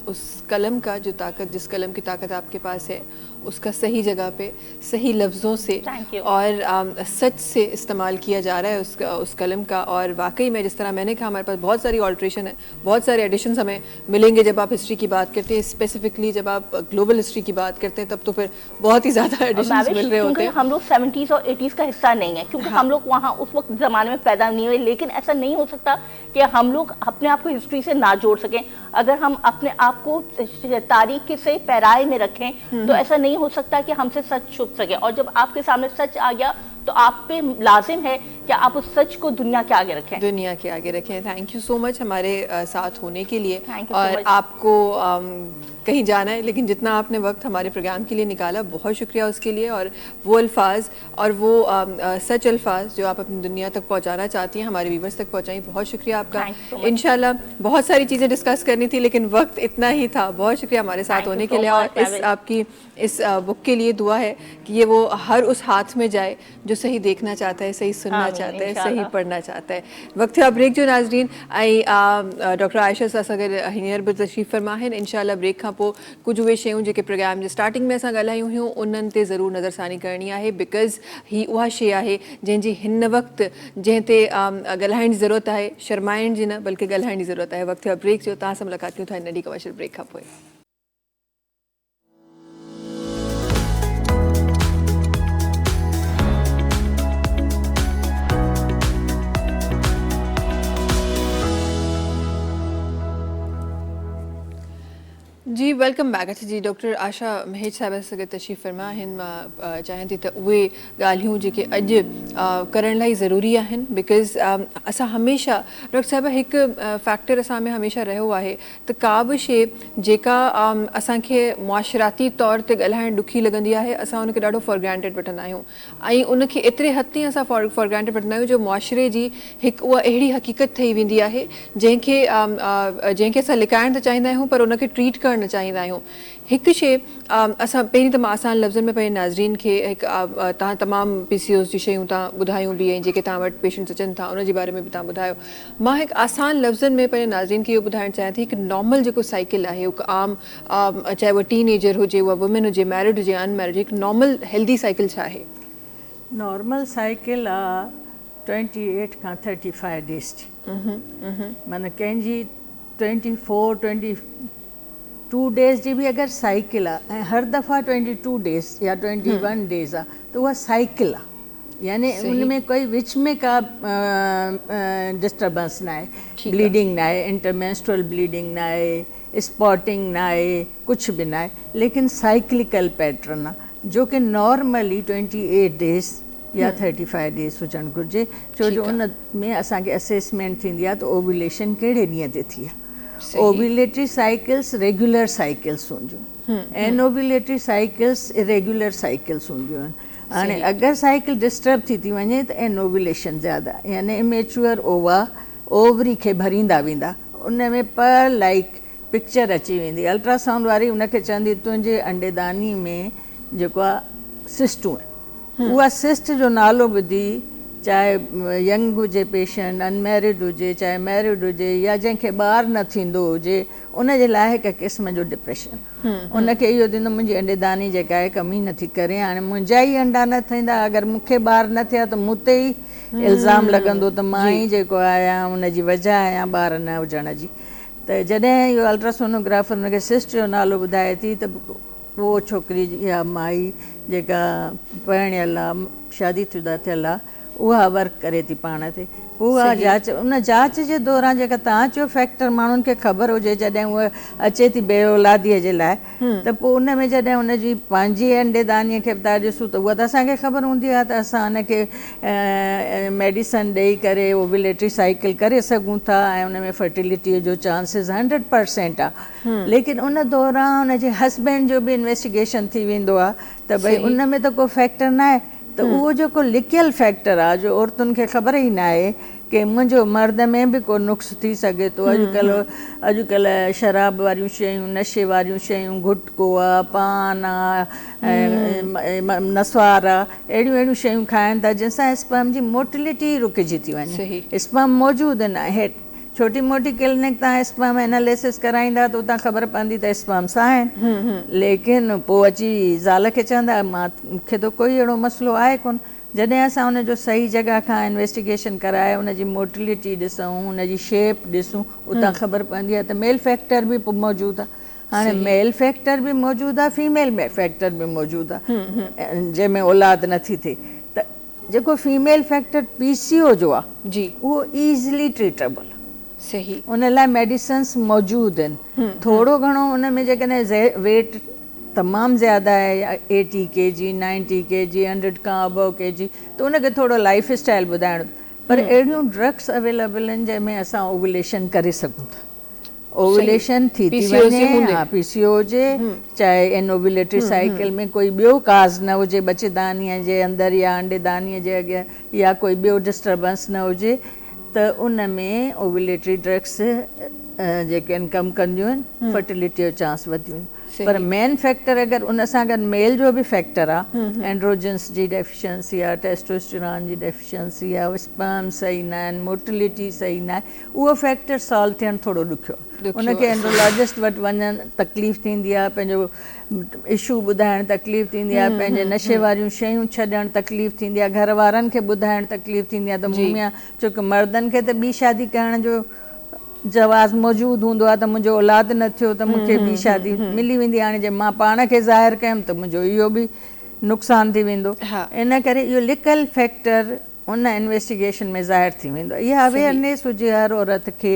उस कलम का जो ताकत, जिस कलम की ताकत आपके पास है, उसका सही जगह पे सही लफ्ज़ों से और सच से इस्तेमाल किया जा रहा है उस कलम का। और वाकई में जिस तरह मैंने कहा, हमारे पास बहुत सारी ऑल्ट्रेशन है, बहुत सारे एडिशंस हमें मिलेंगे जब आप हिस्ट्री की बात करते हैं, स्पेसिफिकली जब आप ग्लोबल हिस्ट्री की बात करते हैं, तब तो फिर बहुत ही ज़्यादा एडिशंस मिल रहे होते हैं। हम लोग 70s और 80s का हिस्सा नहीं है, क्योंकि हम लोग वहाँ उस वक्त ज़माने में पैदा नहीं हुए। लेकिन ऐसा नहीं हो सकता कि हम लोग अपने आप को हिस्ट्री से ना जोड़ सकें। अगर हम अपने आप को तारीख से पैराए में रखें तो ऐसा नहीं हो सकता कि हमसे सच छुप सके। और जब आपके सामने सच आ गया तो आप पे लाजिम है कि आप उस सच को दुनिया के आगे रखें। थैंक यू सो मच हमारे साथ होने के लिए। और आपको कहीं जाना है, लेकिन जितना आपने वक्त हमारे प्रोग्राम के लिए निकाला, बहुत शुक्रिया उसके लिए। और वो अल्फाज और वो सच अल्फाज जो आप अपनी दुनिया तक पहुंचाना चाहती हैं, हमारे व्यूवर्स तक पहुंचाई, बहुत शुक्रिया आपका। इंशाल्लाह बहुत सारी चीज़ें डिस्कस करनी थी, लेकिन वक्त इतना ही था। बहुत शुक्रिया हमारे साथ होने के लिए। और आपकी इस बुक के लिए दुआ है कि ये वो हर उस हाथ में जाए जो सही देखना चाहता है, सही सुनना चाहता है, सही पढ़ना चाहता है। वक्त है ब्रेक जो नाज़रीन आई डॉक्टर आयशा सासगर हींअर बि तशरीफ़ फरमा आहिनि। इंशाल्लाह ब्रेक खां पोइ कुछ उहे शयूं जेके प्रोग्राम जे स्टार्टिंग में असां ॻाल्हायूं हुयूं उन्हनि ते ज़रूरु नज़रसानी करणी आहे, बिकॉज़ ही उहा शइ आहे जंहिंजी हिन वक़्तु जंहिं ते ॻाल्हाइण जी ज़रूरत आहे, शर्माइण जी न बल्कि ॻाल्हाइण जी ज़रूरत आहे। वक्त है ब्रेक जो, तव्हां सां मुलाक़ात कयूं था इन नंढी कमर्शियल ब्रेक खां पोइ। जी वेलकम बैक। अच्छा जी, डॉक्टर आशा महेश साहिबा सां गॾु तशरीफ़ फरमा आहिनि। मां चाहियां थी त उहे ॻाल्हियूं जेके अॼु करण लाइ ज़रूरी आहिनि, बिकॉज़ असां हमेशह डॉक्टर साहिबा हिकु फैक्टर असां में हमेशह रहियो आहे त का बि शइ जेका असांखे मुआशराती तौर ते ॻाल्हाइण ॾुखी लॻंदी आहे, असां उनखे ॾाढो फॉर ग्रांटेड वठंदा आहियूं ऐं उनखे एतिरे हद ताईं असां फॉर ग्रांटेड वठंदा आहियूं जो मुआशरे जी हिकु उहा अहिड़ी हक़ीक़त ठही वेंदी आहे जंहिंखे असां लिकाइण त चाहींदा आहियूं पर उनखे ट्रीट करणु न चाहींदा आहियूं। हिकु शइ असां पहिरीं त मां आसान लफ़्ज़नि में पंहिंजे नाज़रीन खे हिकु तव्हां तमामु PCOS जी शयूं तव्हां ॿुधायूं बि ऐं जेके तव्हां वटि पेशेंट्स अचनि था उन जे बारे में बि तव्हां ॿुधायो। मां हिकु आसान लफ़्ज़नि में पंहिंजे नाज़रीन खे इहो ॿुधाइणु चाहियां थी, हिकु नॉर्मल जेको साइकिल आहे, हिकु आम चाहे उहा टीनेजर हुजे, उहा वुमेन हुजे, मैरिड हुजे, अनमैरिड, हिकु नॉर्मल हेल्दी साइकिल छा आहे? नॉर्मल साइकिल आहे 28 खां 35 डेज़ जी। माना कंहिंजी 24 2 डेज़ जी भी अगरि साइकिल आहे ऐं हर दफ़ा 22 डेज़ या 21 डेज़ आहे त उहा साइकिल आहे, यानी उन में कोई विच में का डिस्टर्बेंस न आहे, ब्लीडिंग न आहे, इंटरमेंस्ट्रुअल ब्लीडिंग न आहे, स्पॉटिंग न आहे, कुछ भी न आहे, लेकिन साइक्लिकल पैटर्न आहे जो कि नॉर्मली 28 डेज़ या 35 डेज़ हुजणु घुरिजे, छो जो उन में असांखे असेसमेंट थींदी आहे त ओव्यूलेशन कहिड़े ॾींहं ते थी आहे। ओव्यूलेटरी साइकिल्स रेगुलर साइकिल्स हूंदियूं, एनओव्यूलेटरी साइकिल्स इरेगुलर साइकिल्स हूंदियूं आहिनि। हाणे अगरि साइकिल डिस्टर्ब थी वञे त एनओव्यूलेशन ज़्यादा, यानी इमेच्योर ओवा ओवरी खे भरींदा वेंदा, उन में पर लाइक पिक्चर अची वेंदी। अल्ट्रासाउंड वारी उनखे चवंदी तुंहिंजे अंडेदानी में जेको आहे सिस्टूं आहिनि, उहा सिस्ट जो नालो ॿुधी चाहे यंग हुजे पेशेंट, अनमैरिड हुजे, चाहे मैरिड हुजे, या जंहिंखे ॿार न थींदो हुजे, उनजे लाइ हिकु क़िस्म जो डिप्रेशन, उनखे इहो थींदो मुंहिंजी अंडेदानी जेका आहे कमी नथी करे, हाणे मुंहिंजा ई अंडा न थींदा, अगरि मूंखे ॿार न थिया त मूं ते ई इल्ज़ाम लॻंदो त मां ई जेको आहियां उनजी वजह आहियां ॿार न हुजण जी। त जॾहिं इहो अल्ट्रासोनोग्राफर उनखे सिस्ट जो नालो ॿुधाए थी त उहो छोकिरी या माई जेका परिणियल आहे, शादीशुदा थियल आहे, उहा वर्क करे थी पाण ते। उहा जांच, उन जांच जे दौरान जेका तव्हां चयो फैक्टर माण्हुनि खे ख़बर हुजे जॾहिं उहा अचे थी बे औलादीअ जे लाइ, त पोइ उन में जॾहिं उनजी पंहिंजी अंडेदानीअ खे बि था ॾिसूं त उहा त असांखे ख़बर हूंदी आहे त असां उनखे मेडिसन ॾेई करे ओव्यूलेटरी साइकिल करे सघूं था ऐं उन में फर्टिलिटीअ जो चांसिस 100% आहे, लेकिन उन दौरान उनजे हस्बैंड जो बि इन्वेस्टिगेशन थी वेंदो आहे त भई उन में त को फैक्टर न आहे, त उहो जेको लिकियल फैक्टर आहे जो औरतुनि खे ख़बर ई न आहे कि मुंहिंजो मर्द में बि को नुक्स थी सघे थो। अॼुकल्ह शराब वारियूं शयूं, नशे वारियूं शयूं, गुटको आहे, पान आहे, नसवार आहे, अहिड़ियूं शयूं खाइनि था जंहिंसां स्पर्म जी मोटिलिटी रुकिजी थी वञे। स्पर्म मौजूदु आहिनि, छोटी मोटी क्लिनिक तव्हां स्पर्म एनालिसिस कराईंदा त उतां ख़बर पवंदी त स्पर्म सां आहिनि, लेकिन पोइ अची ज़ाल खे चवंदा मूंखे त कोई अहिड़ो मसइलो आहे कोन। जॾहिं असां उनजो सही जॻह खां इन्वेस्टिगेशन कराए उनजी मोटिलिटी ॾिसूं, उनजी शेप ॾिसूं, उतां ख़बर पवंदी आहे त मेल फैक्टर बि मौजूदु आहे। हाणे मेल फैक्टर बि मौजूदु आहे, फीमेल फैक्टर बि मौजूदु आहे जंहिंमें औलाद नथी थिए, त जेको फीमेल फैक्टर PCO जो आहे जी उहो ईज़िली ट्रीटेबल, सही, उन लाइ मेडिसिन्स मौजूदु आहिनि। थोरो घणो उन में जेकॾहिं वेट तमामु ज़्यादा आहे, 80 kg, 90 kg, 100 खां अबव kg, त उनखे थोरो लाइफ स्टाइल ॿुधाइणो, पर अहिड़ियूं ड्रग्स अवेलेबल आहिनि जंहिंमें असां ओव्यूलेशन करे सघूं था। ओव्यूलेशन थी वञे, हा PCO हुजे, चाहे एनओव्यूलेटरी साइकिल में कोई ॿियो काज़ न हुजे, बच्चेदानीअ जे अंदरि या अंडेदानीअ जे अॻियां या कोई ॿियो डिस्टर्बेंस न हुजे, त उन में ओव्यूलेटरी ड्रग्स जेके आहिनि कमु कंदियूं आहिनि, फर्टिलिटी जो चांस वधियूं आहिनि। पर मेन फैक्टर अगरि उन सां गॾु मेल जो बि फैक्टर आहे, एंड्रोजन्स जी डेफिशिएंसी आहे, टेस्टोस्टेरोन जी डेफिशिएंसी आहे, स्पर्म सही न आहिनि, मोटिलिटी सही न आहे, उहो फैक्टर सॉल्व थियणु थोरो ॾुखियो आहे। उनखे एंड्रोलॉजिस्ट वटि वञणु तकलीफ़ थींदी आहे, पंहिंजो इशू ॿुधाइणु तकलीफ़ थींदी आहे, पंहिंजे नशे वारियूं शयूं छॾणु तकलीफ़ थींदी आहे, घर वारनि खे ॿुधाइणु तकलीफ़ थींदी आहे त मूं छोकी मर्दनि खे त ॿी शादी करण जो जवाज़ मौजूदु हूंदो आहे त मुंहिंजो औलाद न थियो त मूंखे ॿी शादी मिली वेंदी, हाणे जे मां पाण खे ज़ाहिर कयमि त मुंहिंजो इहो बि नुक़सानु थी वेंदो। इन करे इहो लिकल फैक्टर उन इन्वेस्टिगेशन में ज़ाहिर थी वेंदो। इहा अवेयरनेस हुजे हर औरत खे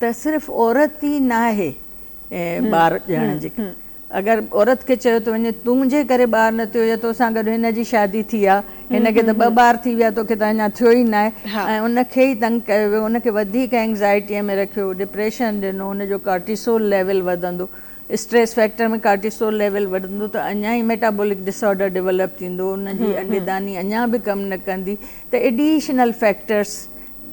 त सिर्फ़ु औरत ई न आहे ॿार ॼणण जी। अगरि औरत खे चयो थो वञे तुंहिंजे करे ॿार न थियो या तोसां गॾु हिन जी शादी थी आहे, हिनखे त 2 ॿार थी विया, तोखे त अञा थियो ई न आहे, ऐं उनखे ई तंग कयो वियो, उनखे वधीक एंग्ज़ाइटीअ में रखियो, डिप्रेशन ॾिनो, उनजो कार्टिसोल लेवल वधंदो, स्ट्रेस फैक्टर में कार्टिसोल लेवल वधंदो त अञा ई मेटाबॉलिक डिसऑर्डर डेवलप थींदो, उनजी अंडेदानी अञा बि कमु न कंदी, त एडिशनल फैक्टर्स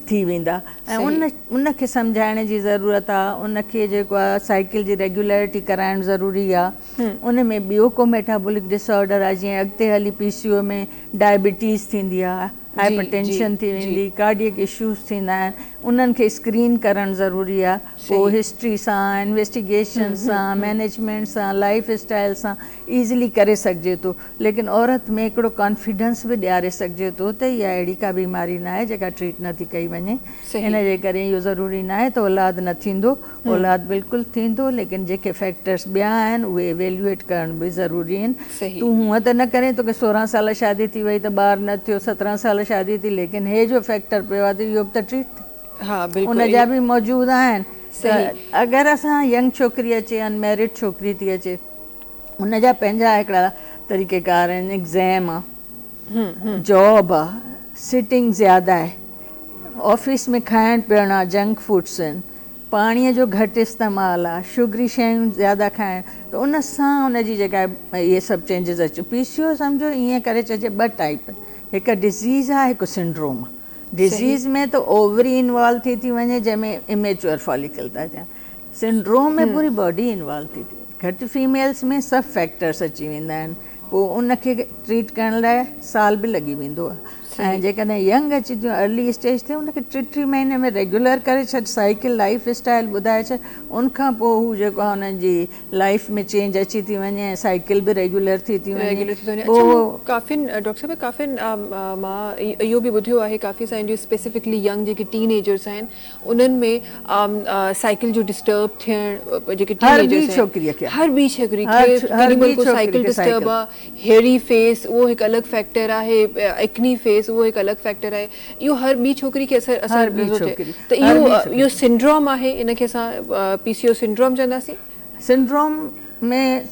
थी वेंदा। ऐं उनखे सम्झाइण जी ज़रूरत आहे, उनखे जेको आहे साइकिल जी रेगुलरिटी कराइणु ज़रूरी आहे। उन में ॿियो को मेटाबॉलिक डिसऑर्डर आहे, जीअं अॻिते हली PCO में डायबिटीज़ थींदी आहे, हाइपरटेंशन थी वेंदी, कार्डियक इशूज़ थींदा आहिनि, उन्हनि खे स्क्रीन करणु ज़रूरी आहे। पोइ हिस्ट्री सां, इन्वेस्टिगेशन सां, मैनेजमेंट सां, लाइफ स्टाइल सां ईज़िली करे सघिजे थो। लेकिन औरत में हिकिड़ो कॉन्फिडेंस बि ॾियारे सघिजे थो त इहा अहिड़ी का बीमारी न आहे जेका ट्रीट नथी कई वञे। इन जे करे इहो ज़रूरी न आहे त औलाद न थींदो, औलाद बिल्कुलु थींदो, लेकिन जेके फैक्टर्स ॿिया आहिनि उहे एवेल्यूएट करण बि ज़रूरी आहिनि। तूं हूअं त न करे तोखे 16 साल शादी थी वई त ॿार न थियो, 17 साल शादी थी, लेकिन हे जो फैक्टर पियो आहे त इहो बि त ट्रीट उन जा बि मौजूदु आहिनि। त अगरि असां यंग छोकिरी अचे, अनमेरिड छोकिरी थी अचे, उन जा पंहिंजा हिकिड़ा तरीक़ेकार आहिनि। एग्ज़ाम आहे, जॉब आहे, सिटिंग ज़्यादा आहे, ऑफिस में खाइण पीअण आहे, जंक फूड्स आहिनि, पाणीअ जो घटि इस्तेमालु आहे, शुगरी शयूं ज़्यादा खाइण, त उन सां उनजी जेका इहे सभु चेंजिस अचूं। PCOS सम्झो ईअं करे चइजे ॿ टाइप आहिनि, हिकु डिज़ीज़ आहे, हिकु सिंड्रोम आहे। डिज़ीज़ में त ओवरी इन्वॉल्व थी वञे जंहिंमें इमेच्योर फॉलिकल था थियनि। सिंड्रोम में पूरी बॉडी इन्वॉल्व थी थिए। घटि फीमेल्स में सभु फैक्टर्स अची वेंदा आहिनि, पोइ उनखे ट्रीट करण लाइ साल बि लॻी वेंदो आहे। ऐं जेकॾहिं यंग अची थियूं, अर्ली स्टेज ते, उनखे 3 महीने में रेगुलर करे छॾ, साइकिल लाइफ स्टाइल ॿुधाए छॾ, उनखां पोइ हू जेको आहे हुननि जी लाइफ में चेंज अची थी वञे ऐं साइकिल बि रेगुलर थी वञे। काफ़ी डॉक्टर साहब काफ़ी मां इहो बि ॿुधियो आहे काफ़ी सां स्पेसिफिकली यंग जेके टीनेजर्स आहिनि उन्हनि में साइकिल जो डिस्टर्ब थियण, जेके टीनेजर्स आहिनि, हर ॿी छोकिरी खे साइकिल डिस्टर्ब आहे, हेयरी फेस उहो हिकु अलॻि फैक्टर आहे, एक्नी फेस उहो हिकु अलॻि फैक्टर आहे, इहो हर ॿी छोकिरी खे असर नथो थिए। त इहो सिंड्रोम आहे, इनखे असां PCOS सिंड्रोम चवंदासीं। सिंड्रोम में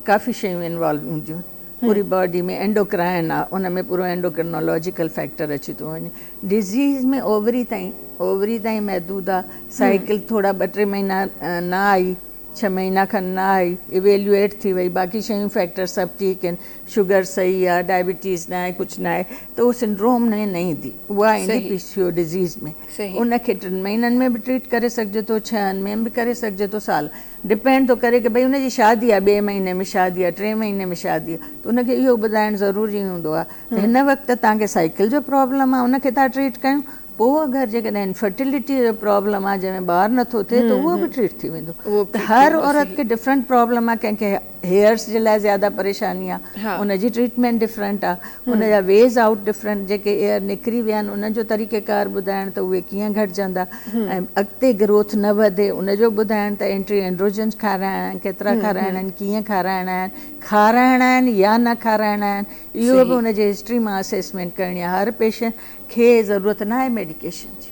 काफ़ी शयूं इन्वॉल्व हूंदियूं पूरी बॉडी में। एंडोक्राइन आहे, उन में पूरो एंडोक्रिनोलॉजिकल फैक्टर अची थो वञे। डिज़ीज़ में ओवरी ताईं महदूद आहे, साइकिल थोरा 2-3 महीना न आई, 6 महीना खन न आई, इवेल्यूएट थी वई, बाक़ी शयूं फैक्टर सभु ठीकु आहिनि, शुगर सही आहे, डायबिटीज़ न आहे, कुझु न आहे, त उहो सिंड्रोम में न ईंदी, उहा ईंदी PCOS डिज़ीज़ में। उनखे 3 महीननि में बि ट्रीट करे सघिजे थो, 6 में बि करे सघिजे थो, साल डिपेंड थो करे की भई हुनजी शादी आहे, 2 महीने में शादी आहे, 3 महीने में शादी आहे, त उनखे इहो ॿुधाइणु ज़रूरी हूंदो आहे त हिन वक़्तु तव्हांखे साइकिल जो प्रॉब्लम आहे, उनखे था ट्रीट कयूं। पोइ अगरि जेकॾहिं इनफर्टिलिटी जो प्रॉब्लम आहे, जंहिंमें ॿार नथो थिए, त उहो बि ट्रीट थी वेंदो। त हर औरत खे डिफरेंट प्रॉब्लम आहे, कंहिंखे हेयर्स जे लाइ ज़्यादा परेशानी आहे, उनजी ट्रीटमेंट डिफरेंट आहे, उनजा वेज़ आउट डिफरेंट, जेके एयर निकिरी विया आहिनि उनजो तरीक़ेकार ॿुधाइण त उहे कीअं घटिजंदा, ऐं अॻिते ग्रोथ न वधे उनजो ॿुधाइण त एंटी एंड्रोजन्स खाराइणा आहिनि, केतिरा खाराइणा आहिनि, कीअं खाराइणा आहिनि या न खाराइणा आहिनि, इहो बि उनजी हिस्ट्री मां असेसमेंट करणी आहे। हर पेशेंट खे ज़रूरत न आहे मेडिकेशन जी।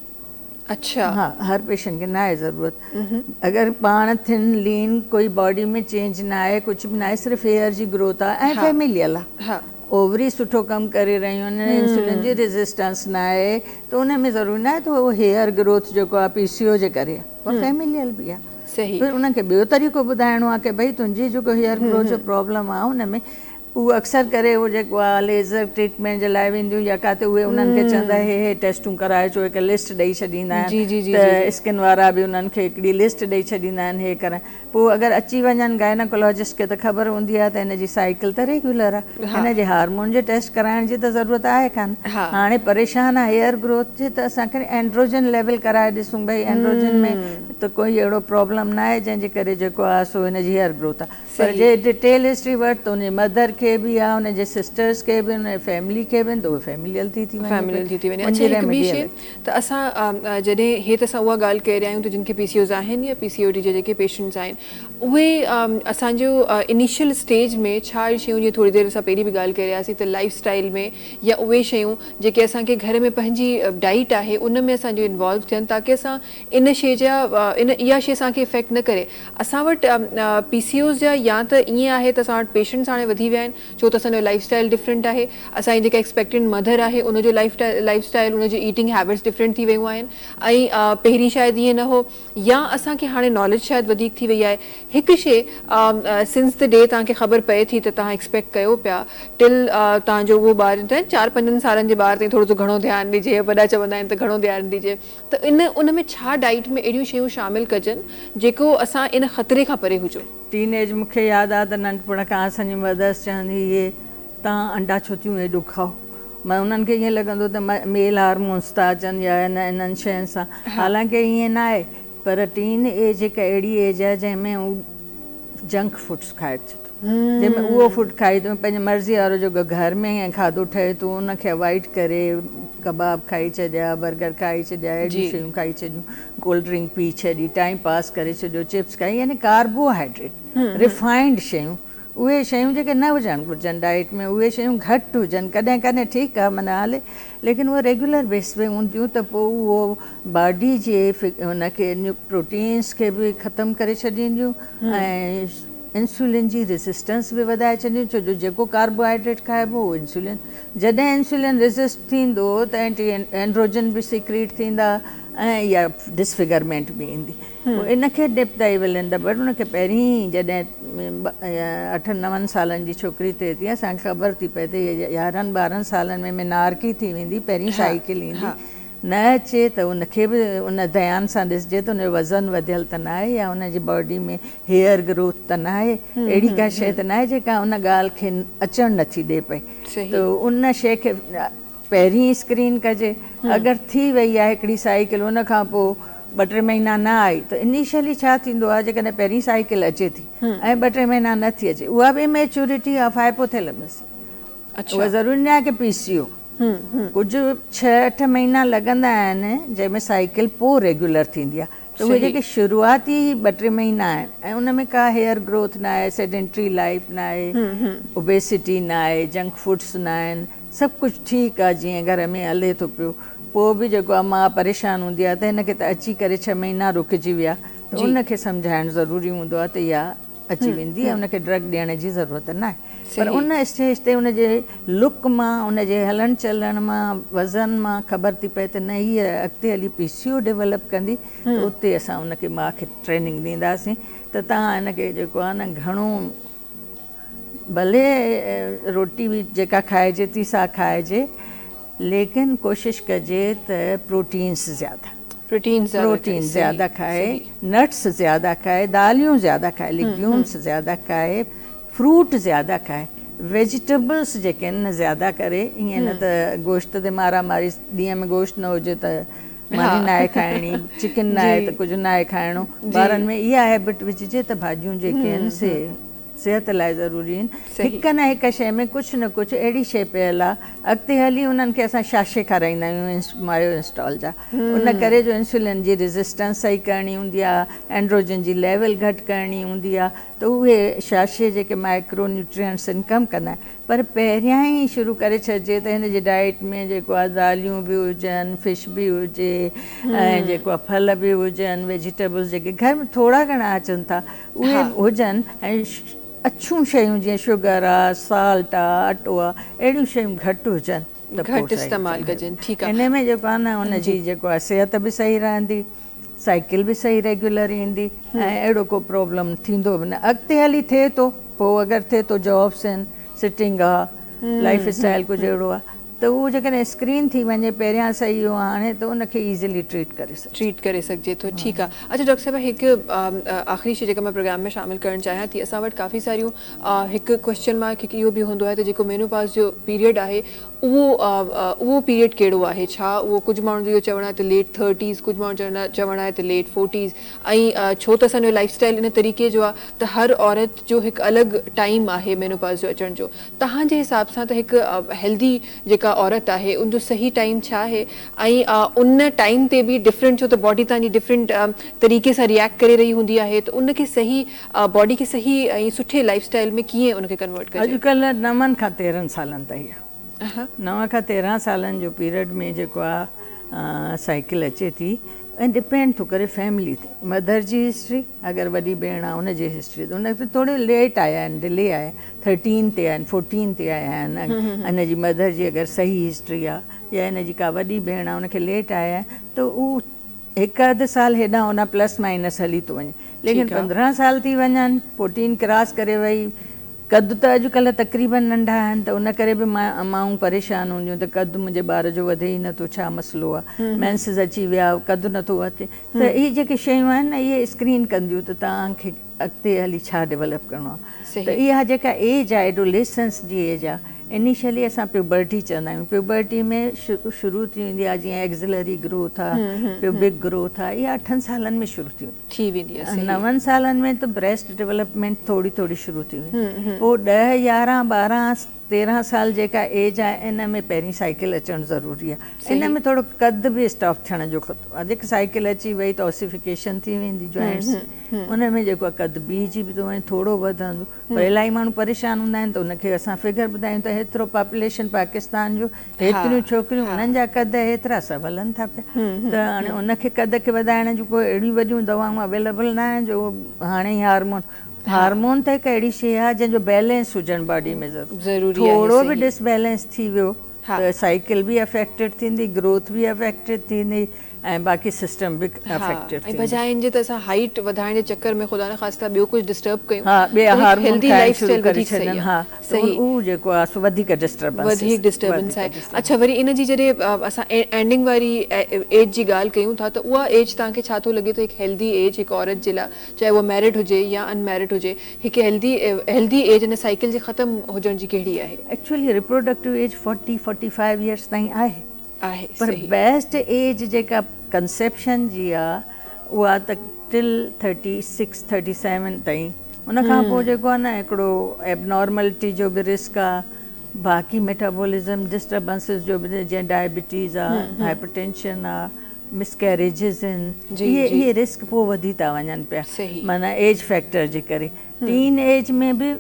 अच्छा, हाँ, हर पेशेंट के ना है ज़रूरत। अगर पाण थिन लीन कोई बॉडी में चेंज ना आहे, कुछ भी ना आहे, सिर्फ हेयर जी ग्रोथ आहे ऐं फैमिलियल आहे, ओवरी सुठो कमु करे रहियूं आहिनि, इंसुलिन जी रेजिस्टेंस न आहे, त उन में ज़रूरी न आहे त उहो हेयर ग्रोथ जेको आहे PCOS जे करे आहे, उहा फैमिलियल बि आहे। सही, फिर उनखे ॿियो तरीक़ो ॿुधाइणो आहे की भई तुंहिंजी जेको हेयर ग्रोथ जो प्रॉब्लम आहे उन में उहो अक्सर करे उहो जेको आहे लेज़र ट्रीटमेंट जे लाइ वेंदियूं या किथे उहे उन्हनि खे चवंदा हे टेस्टूं कराए अचो, हिकु लिस्ट ॾेई छॾींदा आहिनि, त स्किन वारा बि उन्हनि खे हिकिड़ी लिस्ट ॾेई छॾींदा आहिनि हे कराए। पोइ अगरि अची वञनि गायनोकोलॉजिस्ट खे त ख़बर हूंदी आहे त हिनजी साइकिल त रेगुलर आहे, हिनजे हार्मोन जे टेस्ट कराइण जी त ज़रूरत आहे कान। हाणे परेशान आहे हेयर ग्रोथ जी, त असांखे एंड्रोजन लेवल कराए ॾिसूं भई एंड्रोजन में त कोई अहिड़ो प्रॉब्लम न आहे जंहिंजे करे जेको आहे सो हिनजी हेयर ग्रोथ आहे। पर जे डिटेल हिस्ट्री वटि त उनजी मदर खे बि आहे, उनजे सिस्टर्स खे बि, उन फैमिली खे बि, त उहे फैमिलियल थी वञे। अच्छा, हिकु ॿी शइ त असां जॾहिं हे त असां उहा ॻाल्हि करे रहिया आहियूं त जिन खे PCOS आहिनि या PCOD जे जेके पेशेंट्स आहिनि उहे असांजो इनिशियल स्टेज में छा शयूं, जीअं थोरी देरि असां पहिरीं बि ॻाल्हि करे रहियासीं त लाइफ स्टाइल में या उहे शयूं जेके असांखे घर में पंहिंजी डाइट आहे उन में असांजो इन्वॉल्व थियनि ताकी असां इन शइ जा इहा शइ असांखे इफेक्ट न करे। असां वटि PCOS जा या त ईअं आहे त असां वटि पेशेंट्स हाणे वधी विया आहिनि छो त असांजो लाइफ स्टाइल डिफरेंट आहे, असांजी जेका एक्सपेक्टेंट मदर आहे उनजो लाइफ स्टाइल उनजी ईटिंग हैबिट्स डिफरेंट थी वियूं आहिनि, ऐं पहिरीं शायदि ईअं न हो, या असांखे हाणे नॉलेज शायदि वधीक थी वई आहे। हिकु शइ सिंस द डे तव्हांखे ख़बर पए थी त तव्हां एक्सपेक्ट कयो पिया टिल तव्हांजो उहो ॿार 4-5 सालनि जे ॿार ताईं थोरो सो घणो ध्यानु ॾिजे, वॾा चवंदा आहिनि त घणो ध्यानु ॾिजे, त उन में छा डाइट में अहिड़ियूं शयूं शामिलु कजनि जेको असां इन ख़तरे खां परे हुजूं। टीनेज मूंखे यादि आहे त नंढपण खां असांजी मदर्स चवंदी इहे तव्हां अंडा छो थियूं हेॾो खाओ, मां उन्हनि खे ईअं लॻंदो त मेल हार्मोन्स था अचनि या इन्हनि शयुनि सां, हालांकि ईअं न आहे, पर टीन एज हिकु अहिड़ी एज आहे जंहिंमें हू जंक फूड्स खाए थो, जंहिंमें उहो फूड खाई थो पंहिंजी मर्ज़ी वारो जेको घर में खाधो ठहे थो उनखे अवॉइड करे, कबाब खाई छॾिया, बर्गर खाई छॾिया, अहिड़ियूं शयूं खाई छॾियूं, कोल्ड ड्रिंक पी छॾी, टाइम पास करे छॾियो, चिप्स खाई, यानी कार्बोहाइड्रेट रिफाइंड शयूं, उहे शयूं जेके न हुजणु घुरिजनि डाइट में, उहे शयूं घटि हुजनि, कॾहिं कॾहिं ठीकु आहे माना हले, लेकिन उहे रेगुलर बेस पे हूंदियूं त पोइ उहो बॉडी जे हुनखे प्रोटीन्स खे बि ख़तमु करे छॾींदियूं ऐं इंसुलिन जी रेसिस्टेंस बि वधाए छॾियूं, छो जो जेको कार्बोहाइड्रेट खाइबो उहो इंसुलिन, जॾहिं इंसुलिन रेसिस्ट थींदो त एंटी एंड्रोजन बि सीक्रेट थींदा ऐं या डिसफिगरमेंट बि ईंदी, पोइ इनखे डिप्टाई विलंदा, बट उनखे पहिरीं जॾहिं 8-9 सालनि जी छोकिरी थिए थी असांखे ख़बर थी पए थी 11-12 सालनि में मिनारकी थी वेंदी, पहिरीं साइकिल ईंदी, न अचे त उनखे बि उन ध्यान सां ॾिसजे त उनजो वज़न वधियल त न आहे या उनजी बॉडी में हेयर ग्रोथ त न आहे, अहिड़ी का शइ त न आहे जेका उन ॻाल्हि खे अचणु नथी ॾिए पई, त उन शइ खे पहिरीं स्क्रीन कजे, अगरि थी वई आहे हिकिड़ी साइकिल उन खां पोइ 2-3 महीना न आई त इनिशियली छा थींदो आहे, जेकॾहिं पहिरीं साइकिल अचे थी ऐं 2-3 महीना नथी अचे, उहा बि मेच्योरिटी ऑफ हाइपोथैलेमस, उहा ज़रूरी न आहे की पीसीओ, कुझु 6-8 महीना लॻंदा आहिनि जंहिंमें साइकिल पोइ रेगुलर थींदी आहे, त उहे जेके शुरूआती 2-3 महीना आहिनि ऐं उन में का हेयर ग्रोथ न आहे, सेडेंट्री लाइफ न आहे, ओबेसिटी न आहे, जंक फूड्स न आहिनि, सभु कुझु ठीकु आहे जीअं घर में हले थो पियो, पोइ बि जेको आहे मां परेशान हूंदी आहे त हिनखे त अची करे 6 महीना रुकिजी विया, त उनखे सम्झाइणु ज़रूरी हूंदो आहे त इहा अची वेंदी ऐं उनखे ड्रग ॾियण जी ज़रूरत न आहे, पर उन स्टेज ते उनजे लुक मां, उनजे हलण चलण मां, वज़न मां ख़बर थी पए त न हीअ अॻिते हली पीसीओ डेवलप कंदी, त उते असां उनखे माउ खे ट्रेनिंग ॾींदासीं त तव्हां हिनखे जेको आहे न घणो भले रोटी बि जेका खाइजे थी सा खाइजे, लेकिन कोशिशि कजे त प्रोटीन्स ज़्यादा खाए, नट्स ज़्यादा खाए, दालियूं ज़्यादा खाए, लिग्यूम्स ज़्यादा खाए, फ्रूट ज़्यादा खाए, वेजिटेबल्स जेके आहिनि न ज़्यादा करे, ईअं न त गोश्त ते मारामारी, ॾींहं में गोश्त न हुजे त मानी न आहे खाइणी, चिकन न आहे त कुझु न आहे खाइणो, ॿारनि में इहा हैबिट विझिजे त भाॼियूं जेके आहिनि से सिहत लाइ ज़रूरी आहिनि, हिक न हिक शइ में कुझु न कुझु अहिड़ी शइ पियल आहे, अॻिते हली उन्हनि खे असां छाछे खाराईंदा आहियूं मायो इंस्टॉल जा, उन करे जो इंसुलिन जी रेज़िस्टेंस सही करणी हूंदी आहे, एंड्रोजन जी लेवल घटि करणी हूंदी आहे, त उहे छाछे जेके माइक्रो न्यूट्रिएंट्स आहिनि कमु कंदा आहिनि, पर पहिरियां ई शुरू करे छॾिजे त हिन जे डाइट में जेको आहे दालियूं बि हुजनि, फिश बि हुजे ऐं जेको आहे फल बि हुजनि, वेजिटेबल्स जेके घर में थोरा घणा अचनि था उहे हुजनि, ऐं अछियूं शयूं जीअं शुगर आहे, साल्ट आहे, अटो आहे, अहिड़ियूं शयूं घटि हुजनि, घटि इस्तेमालु कजनि, ठीकु आहे, इन में जेको आहे न उनजी जेको आहे सिहत बि सही रहंदी, साइकिल बि सही रेगुलर ईंदी ऐं अहिड़ो को प्रॉब्लम थींदो बि न, अॻिते हली थिए थो, पोइ अगरि थिए थो जॉब्स आहिनि, सिटिंग आहे, लाइफ स्टाइल कुझु अहिड़ो आहे, त उहो जेकॾहिं स्क्रीन थी वञे पहिरियां सही हो हाणे त उनखे ईज़िली ट्रीट करे सघिजे थो, ठीकु आहे। अच्छा डॉक्टर साहिबा, हिकु आख़िरी शइ जेका मां प्रोग्राम में शामिलु करणु चाहियां थी, असां वटि काफ़ी सारियूं हिकु क्वेश्चन मार्क हिकु इहो बि हूंदो आहे त जेको मेनोपॉज़ जो पीरियड आहे उहो पीरियड कहिड़ो आहे, छा उहो कुझु माण्हुनि जो इहो चवणु आहे त लेट 30s, कुझु माण्हू चवणु आहे त लेट 40s, ऐं छो त असांजो लाइफ स्टाइल इन तरीक़े जो आहे त हर औरत जो हिकु अलॻि टाइम आहे मेनोपॉज़ जो अचण जो, तव्हांजे हिसाब सां त हिकु हेल्दी जेका औरत आहे उनजो सही टाइम छा आहे, ऐं उन टाइम ते बि डिफरेंट, छो त बॉडी तव्हांजी डिफरेंट तरीक़े सां रिएक्ट करे रही हूंदी आहे, त उनखे सही बॉडी खे सही ऐं सुठे लाइफ स्टाइल में कीअं उनखे कन्वर्ट कजे? अॼुकल्ह 9 खां 13 सालनि ताईं आहे, 9 खां 13 सालनि जो पीरियड में जेको आहे साइकिल अचे थी, ऐं डिपेंड थो करे फैमिली ते, मदर जी हिस्ट्री, अगरि वॾी भेण आहे उनजी हिस्ट्री, त उनखे थोरो लेट आया आहिनि, डिले आहे, 13 ते आहिनि, 14 ते आया आहिनि, हिनजी मदर जी अगरि सही हिस्ट्री आहे या हिनजी का वॾी भेण आहे उनखे लेट आया आहिनि, त उहो 1-2 साल हेॾां होॾां प्लस माइनस हली थो वञे, लेकिन 15 साल थी वञनि, 14 क्रॉस करे वई, कद त अॼुकल्ह तक़रीबन नंढा आहिनि, त उन करे बि माण्हू परेशान हूंदियूं त कद मुंहिंजे ॿार जो वधे ई नथो, छा मसइलो आहे, मेंसिस अची विया, कद नथो अचे, त इहे जेके शयूं आहिनि न इहे स्क्रीन कंदियूं त तव्हांखे अॻिते हली छा डेवलप करिणो आहे, त इहा जेका एज आहे एडोलेसेंस जी एज आहे, इनिशियली असां प्यूबर्टी चवंदा आहियूं, प्यूबर्टी में शुरू थी वेंदी आहे जीअं एक्ज़िलरी ग्रोथ आहे, प्यूबिक ग्रोथ आहे, इहा 8 सालनि में शुरू थी वेंदी आहे। 9 सालनि में त ब्रेस्ट डेवलपमेंट थोड़ी थोड़ी शुरू थी वेंदी, पोइ 10, 11, 12, 13 साल जेका एज आहे इन में पहिरीं साइकिल अचणु ज़रूरी आहे। इन में थोरो कद बि स्टॉप थियण जो खतरो आहे। जेके साइकिल अची वई त ऑसिफिकेशन थी वेंदी जॉइंट्स, उन में जेको आहे कद बीहजी बि थो वञे, थोरो वधंदो। पर इलाही माण्हू परेशान हूंदा आहिनि त उनखे असां फिगर ॿुधायूं त हेतिरो पॉपुलेशन पाकिस्तान जो, हेतिरियूं छोकिरियूं, उन्हनि जा कद हेतिरा, सभु हलनि था पिया। त हाणे उनखे कद खे वधाइण जूं कोई अहिड़ियूं वॾियूं दवाऊं अवेलेबल न आहिनि जो हाणे ई हार्मोन त हिकु अहिड़ी शइ आहे जंहिंजो बैलेंस हुजणु बॉडी में ज़रूरी, थोरो बि डिसबैलेंस थी वियो त साइकिल बि अफेक्टेड थींदी, ग्रोथ बि अफेक्टेड थींदी ऐं बाक़ी सिस्टम बि अफेक्टेड थींदी। बजाए इन जे त असां हाइट वधाइण जे चक्कर में ख़ुदा न ख़ास्ता ॿियो कुझु डिस्टर्ब कयूं, ॿिया हार्मोन हेल्दी लाइफस्टाइल वधीक सही आहे। हा, सही, उहो जेको आहे सो वधीक डिस्टर्बेंस आहे। अच्छा, वरी इन जी जॾहिं असां एंडिंग वारी एज जी ॻाल्हि कयूं था त उहा एज तव्हांखे छा थो लॻे त हिकु हेल्दी एज हिकु औरत जे लाइ, चाहे उहा मैरिड हुजे या अनमैरिड हुजे, हिकु हेल्दी एज इन साइकिल जे ख़तम हुजण जी कहिड़ी आहे? एक्चुअली रिप्रोडक्टिव एज 40-45 इयर्स ताईं आहे, पर सही। बेस्ट एज जेका कंसेप्शन जी आहे उहा त टिल 36-37 ताईं। उन खां पोइ जेको आहे न हिकिड़ो एबनॉर्मलिटी जो बि रिस्क आहे, बाक़ी मेटाबॉलिज़म डिस्टर्बेंसिस जो बि, जीअं डायबिटीज़ आहे, हाइपरटेंशन आहे, मिसकैरेजिस आहिनि, इहे रिस्क पोइ वधी था वञनि पिया, माना एज फैक्टर जे करे। टीन एज में बि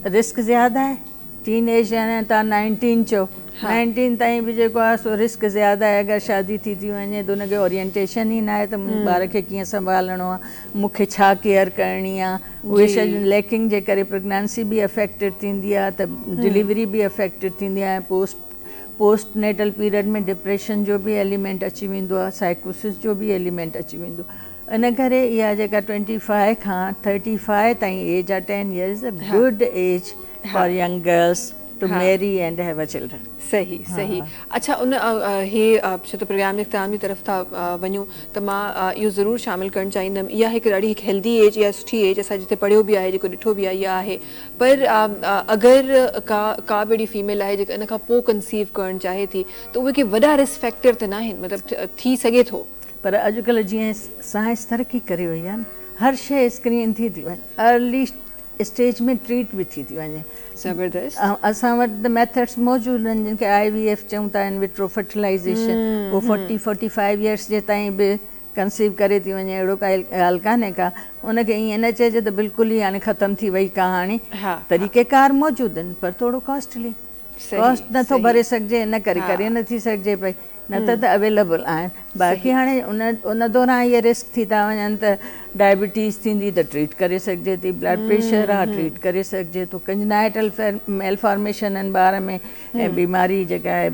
रिस्क ज़्यादा आहे। टीन एज यानी तव्हां 19 चओ, 19 ताईं बि जेको आहे सो रिस्क ज़्यादा आहे। अगरि शादी थी वञे त उनखे ओरिएंटेशन ई न आहे त मुंहिंजे ॿार खे कीअं संभालणो आहे, मूंखे छा केयर करणी आहे, उहे शयूं लैकिंग जे करे प्रेगनेंसी बि अफेक्टेड थींदी आहे, त डिलीवरी बि अफेक्टेड थींदी आहे। पोस्ट नेटल पीरियड में डिप्रेशन जो बि एलिमेंट अची वेंदो आहे, साइकोसिस जो बि एलिमेंट अची वेंदो। इन करे इहा जेका 25 खां 35 ताईं एज आहे, 10 years a good age for young girls to marry and have a children. सही। अच्छा, उन हे छो त प्रोग्राम जे इख़्तिताम जी तरफ़ था वञूं त मां इहो ज़रूरु शामिलु करणु चाहींदमि, इहा हिकु ॾाढी हिकु हेल्दी एज या सुठी एज, असां जिते पढ़ियो बि आहे, जेको ॾिठो बि आहे, इहा आहे। पर अगरि का बि अहिड़ी फीमेल आहे जेका इन खां पोइ कंसीव करणु चाहे थी त उहे के वॾा रिस्क फैक्टर त न आहिनि, मतिलबु थी सघे थो। पर अॼुकल्ह जीअं साइंस तरक़ी करे वई आहे न, हर शइ स्क्रीन थी वञे, अर्ली स्टेज में ट्रीट बि थी वञे। ज़बरदस्त। असां वटि द मेथड्स मौजूदु आहिनि जिनखे IVF चऊं था, इन विट्रो फर्टिलाइज़ेशन, उहो 40-45 इयर्स जे ताईं बि कंसीव करे थी वञे, अहिड़ो काई ॻाल्हि कान्हे का। उनखे ईअं न चइजे त बिल्कुलु ई हाणे ख़तमु थी वई कहाणी, तरीक़ेकार मौजूदु आहिनि, पर थोरो कॉस्टली, कॉस्ट नथो भरे सघिजे, इन करे नथी सघिजे पई, न त अवेलेबल आहिनि। बाक़ी हाणे उन दौरान इहे रिस्क थी था वञनि त डायबिटीज़ थींदी त ट्रीट करे सघिजे थी, ब्लड प्रेशर आहे ट्रीट करे सघिजे थो, कंजनाइटल मेलफॉर्मेशन आहिनि ॿार में, ऐं बीमारी जेका आहे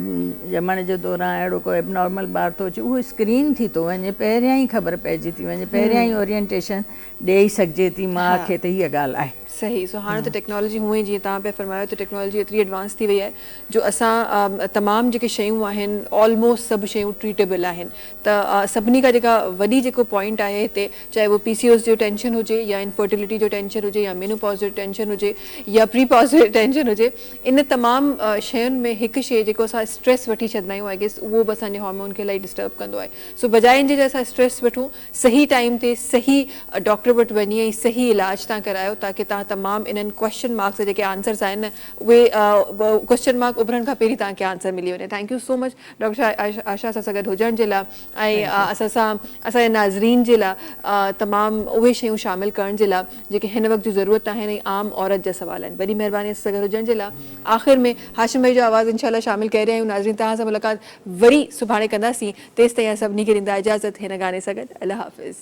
ॼमण जे दौरान अहिड़ो को एबनॉर्मल ॿार थो अचे, उहो स्क्रीन थी थो वञे, पहिरियां ई ख़बर पइजी थी वञे, पहिरियां ई ओरिएंटेशन ॾेई सघिजे थी माउ खे, त हीअ ॻाल्हि आहे। सही। सो हाणे त टेक्नोलॉजी हूअं ई जीअं तव्हां पिया फरमायो त टेक्नोलॉजी एतिरी एडवांस थी वई आहे जो असां तमामु जेके शयूं आहिनि ऑलमोस्ट सभु शयूं ट्रीटेबल आहिनि। त सभिनी खां जेका वॾी जेको पॉइंट आहे हिते, चाहे वो PCOS जो टेंशन हुजे या इनफर्टिलिटी जो टेंशन हुजे या मेनोपॉज जो टेंशन हुजे या प्रीपॉज जो टेंशन हुजे, इन तमामु शयुनि में हिकु शइ जेको असां स्ट्रेस वठी छॾंदा आहियूं, आई गेस उहो बि असांजे हार्मोन खे इलाही डिस्टर्ब कंदो आहे। सो बजाए इन जे असां स्ट्रेस वठूं, सही टाइम ते सही डॉक्टर वटि वञी ऐं सही इलाज तव्हां करायो, ताकी तव्हां तमामु इन्हनि क्वेश्चन मार्क्स जेके आंसर्स आहिनि उहे क्वेश्चन मार्क उभरण खां पहिरीं तव्हांखे आंसर मिली वञे। Thank you so much doctor Asha सां गॾु हुजण जे लाइ, ऐं असांजे नाज़रीन जे लाइ तमामु उहे शयूं शामिलु करण जे लाइ जेके हिन वक़्त जी ज़रूरत आहिनि, ऐं आम औरत जा सवाल आहिनि। वॾी महिरबानी असां सां गॾु हुजण जे लाइ। आख़िर में हाशिम भाई जो आवाज़ इंशाल्लाह शामिलु करे रहिया आहियूं। नाज़रीन, तव्हां सां मुलाक़ात वरी सुभाणे कंदासीं, तेसि ताईं सभिनी खे ॾींदा इजाज़त हिन गाने सां गॾु। अल्लाह हाफ़िज़।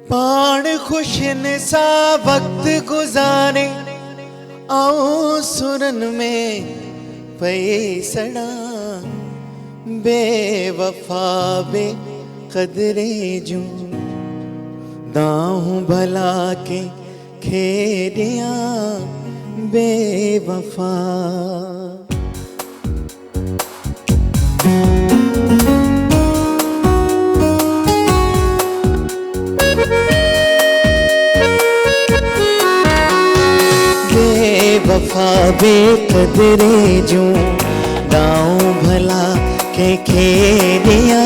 पाण खुशिन सा वक्त गुजारे आओ सुरन में पैसड़ा बेवफा बे कदरे जू दाहूं भला के खेड़िया बेवफा। बेकदरे जू गाँव भला के खेरिया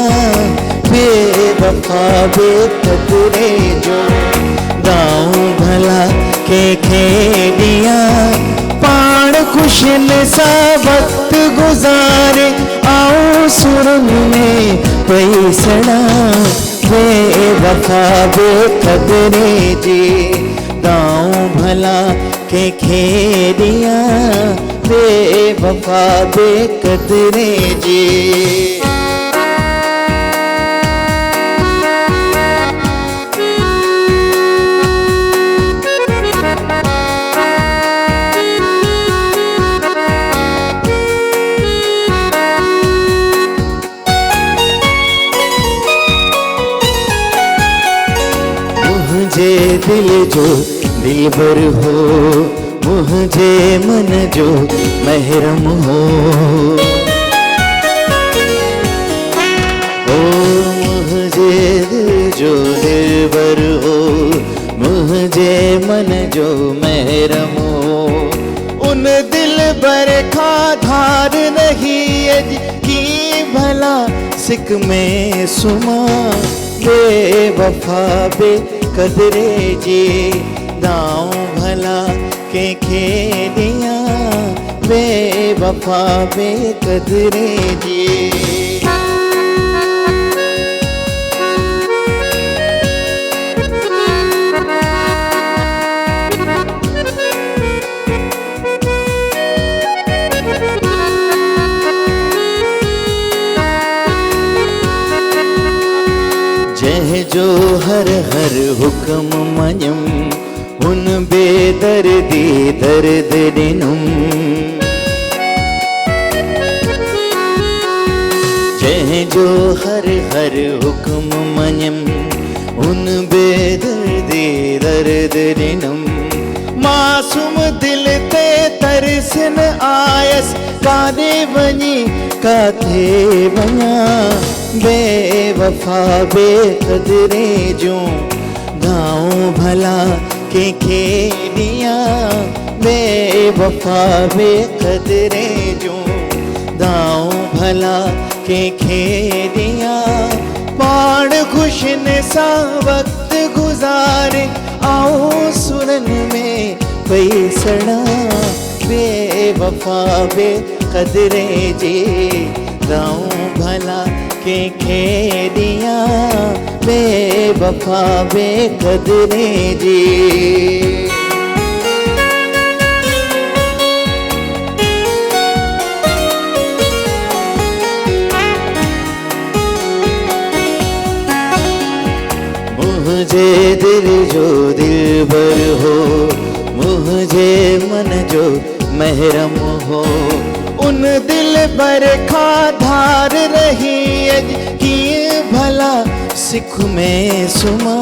बेवफा बेकदरे जू गाँव भला के खेरिया पाण खुशन सा वक्त गुजारे आओ सुरन में पैसड़ा बेवफा बेकदरे जी गाँव भला के खेरिया बेवफा बेकदरे जी। मुझे दिल जो दिलबर हो मुझे मन जो महरम हो ओ मुझे दिल जो दिलबर हो मुझे मन जो महरम हो उन दिल बर खा धार नहीं की भला सिक में सुमा बेवफा बेकदरे जी गाँव भला के खेदिया बेवफा बेकदरे जी। जह जो हर हर हुक्म मञम उन बेदर्दी दर्द ॾिनुम जह जो हर हर हुक्म मञम उन बेदर्दी दर्द ॾिनुम मासूम दिल ते तरस न आयस काॾे वञी काथे वञा बेवफा बेकदरे जूं गाँव भला के खेदिया बेवफा बेकदरे जूं गाँव भला के खेदिया पाण खुशन सा वक्त गुजारे आओ सुरन में पैसड़ा बेवफा बेकदरे जी गाँव भला के खेदिया बेवफा बेकदरे जी। मुझे दिल जो दिलबर हो मुझे मन जो महरम हो उन दिल बर खा धार रही की भला सिख में सुमा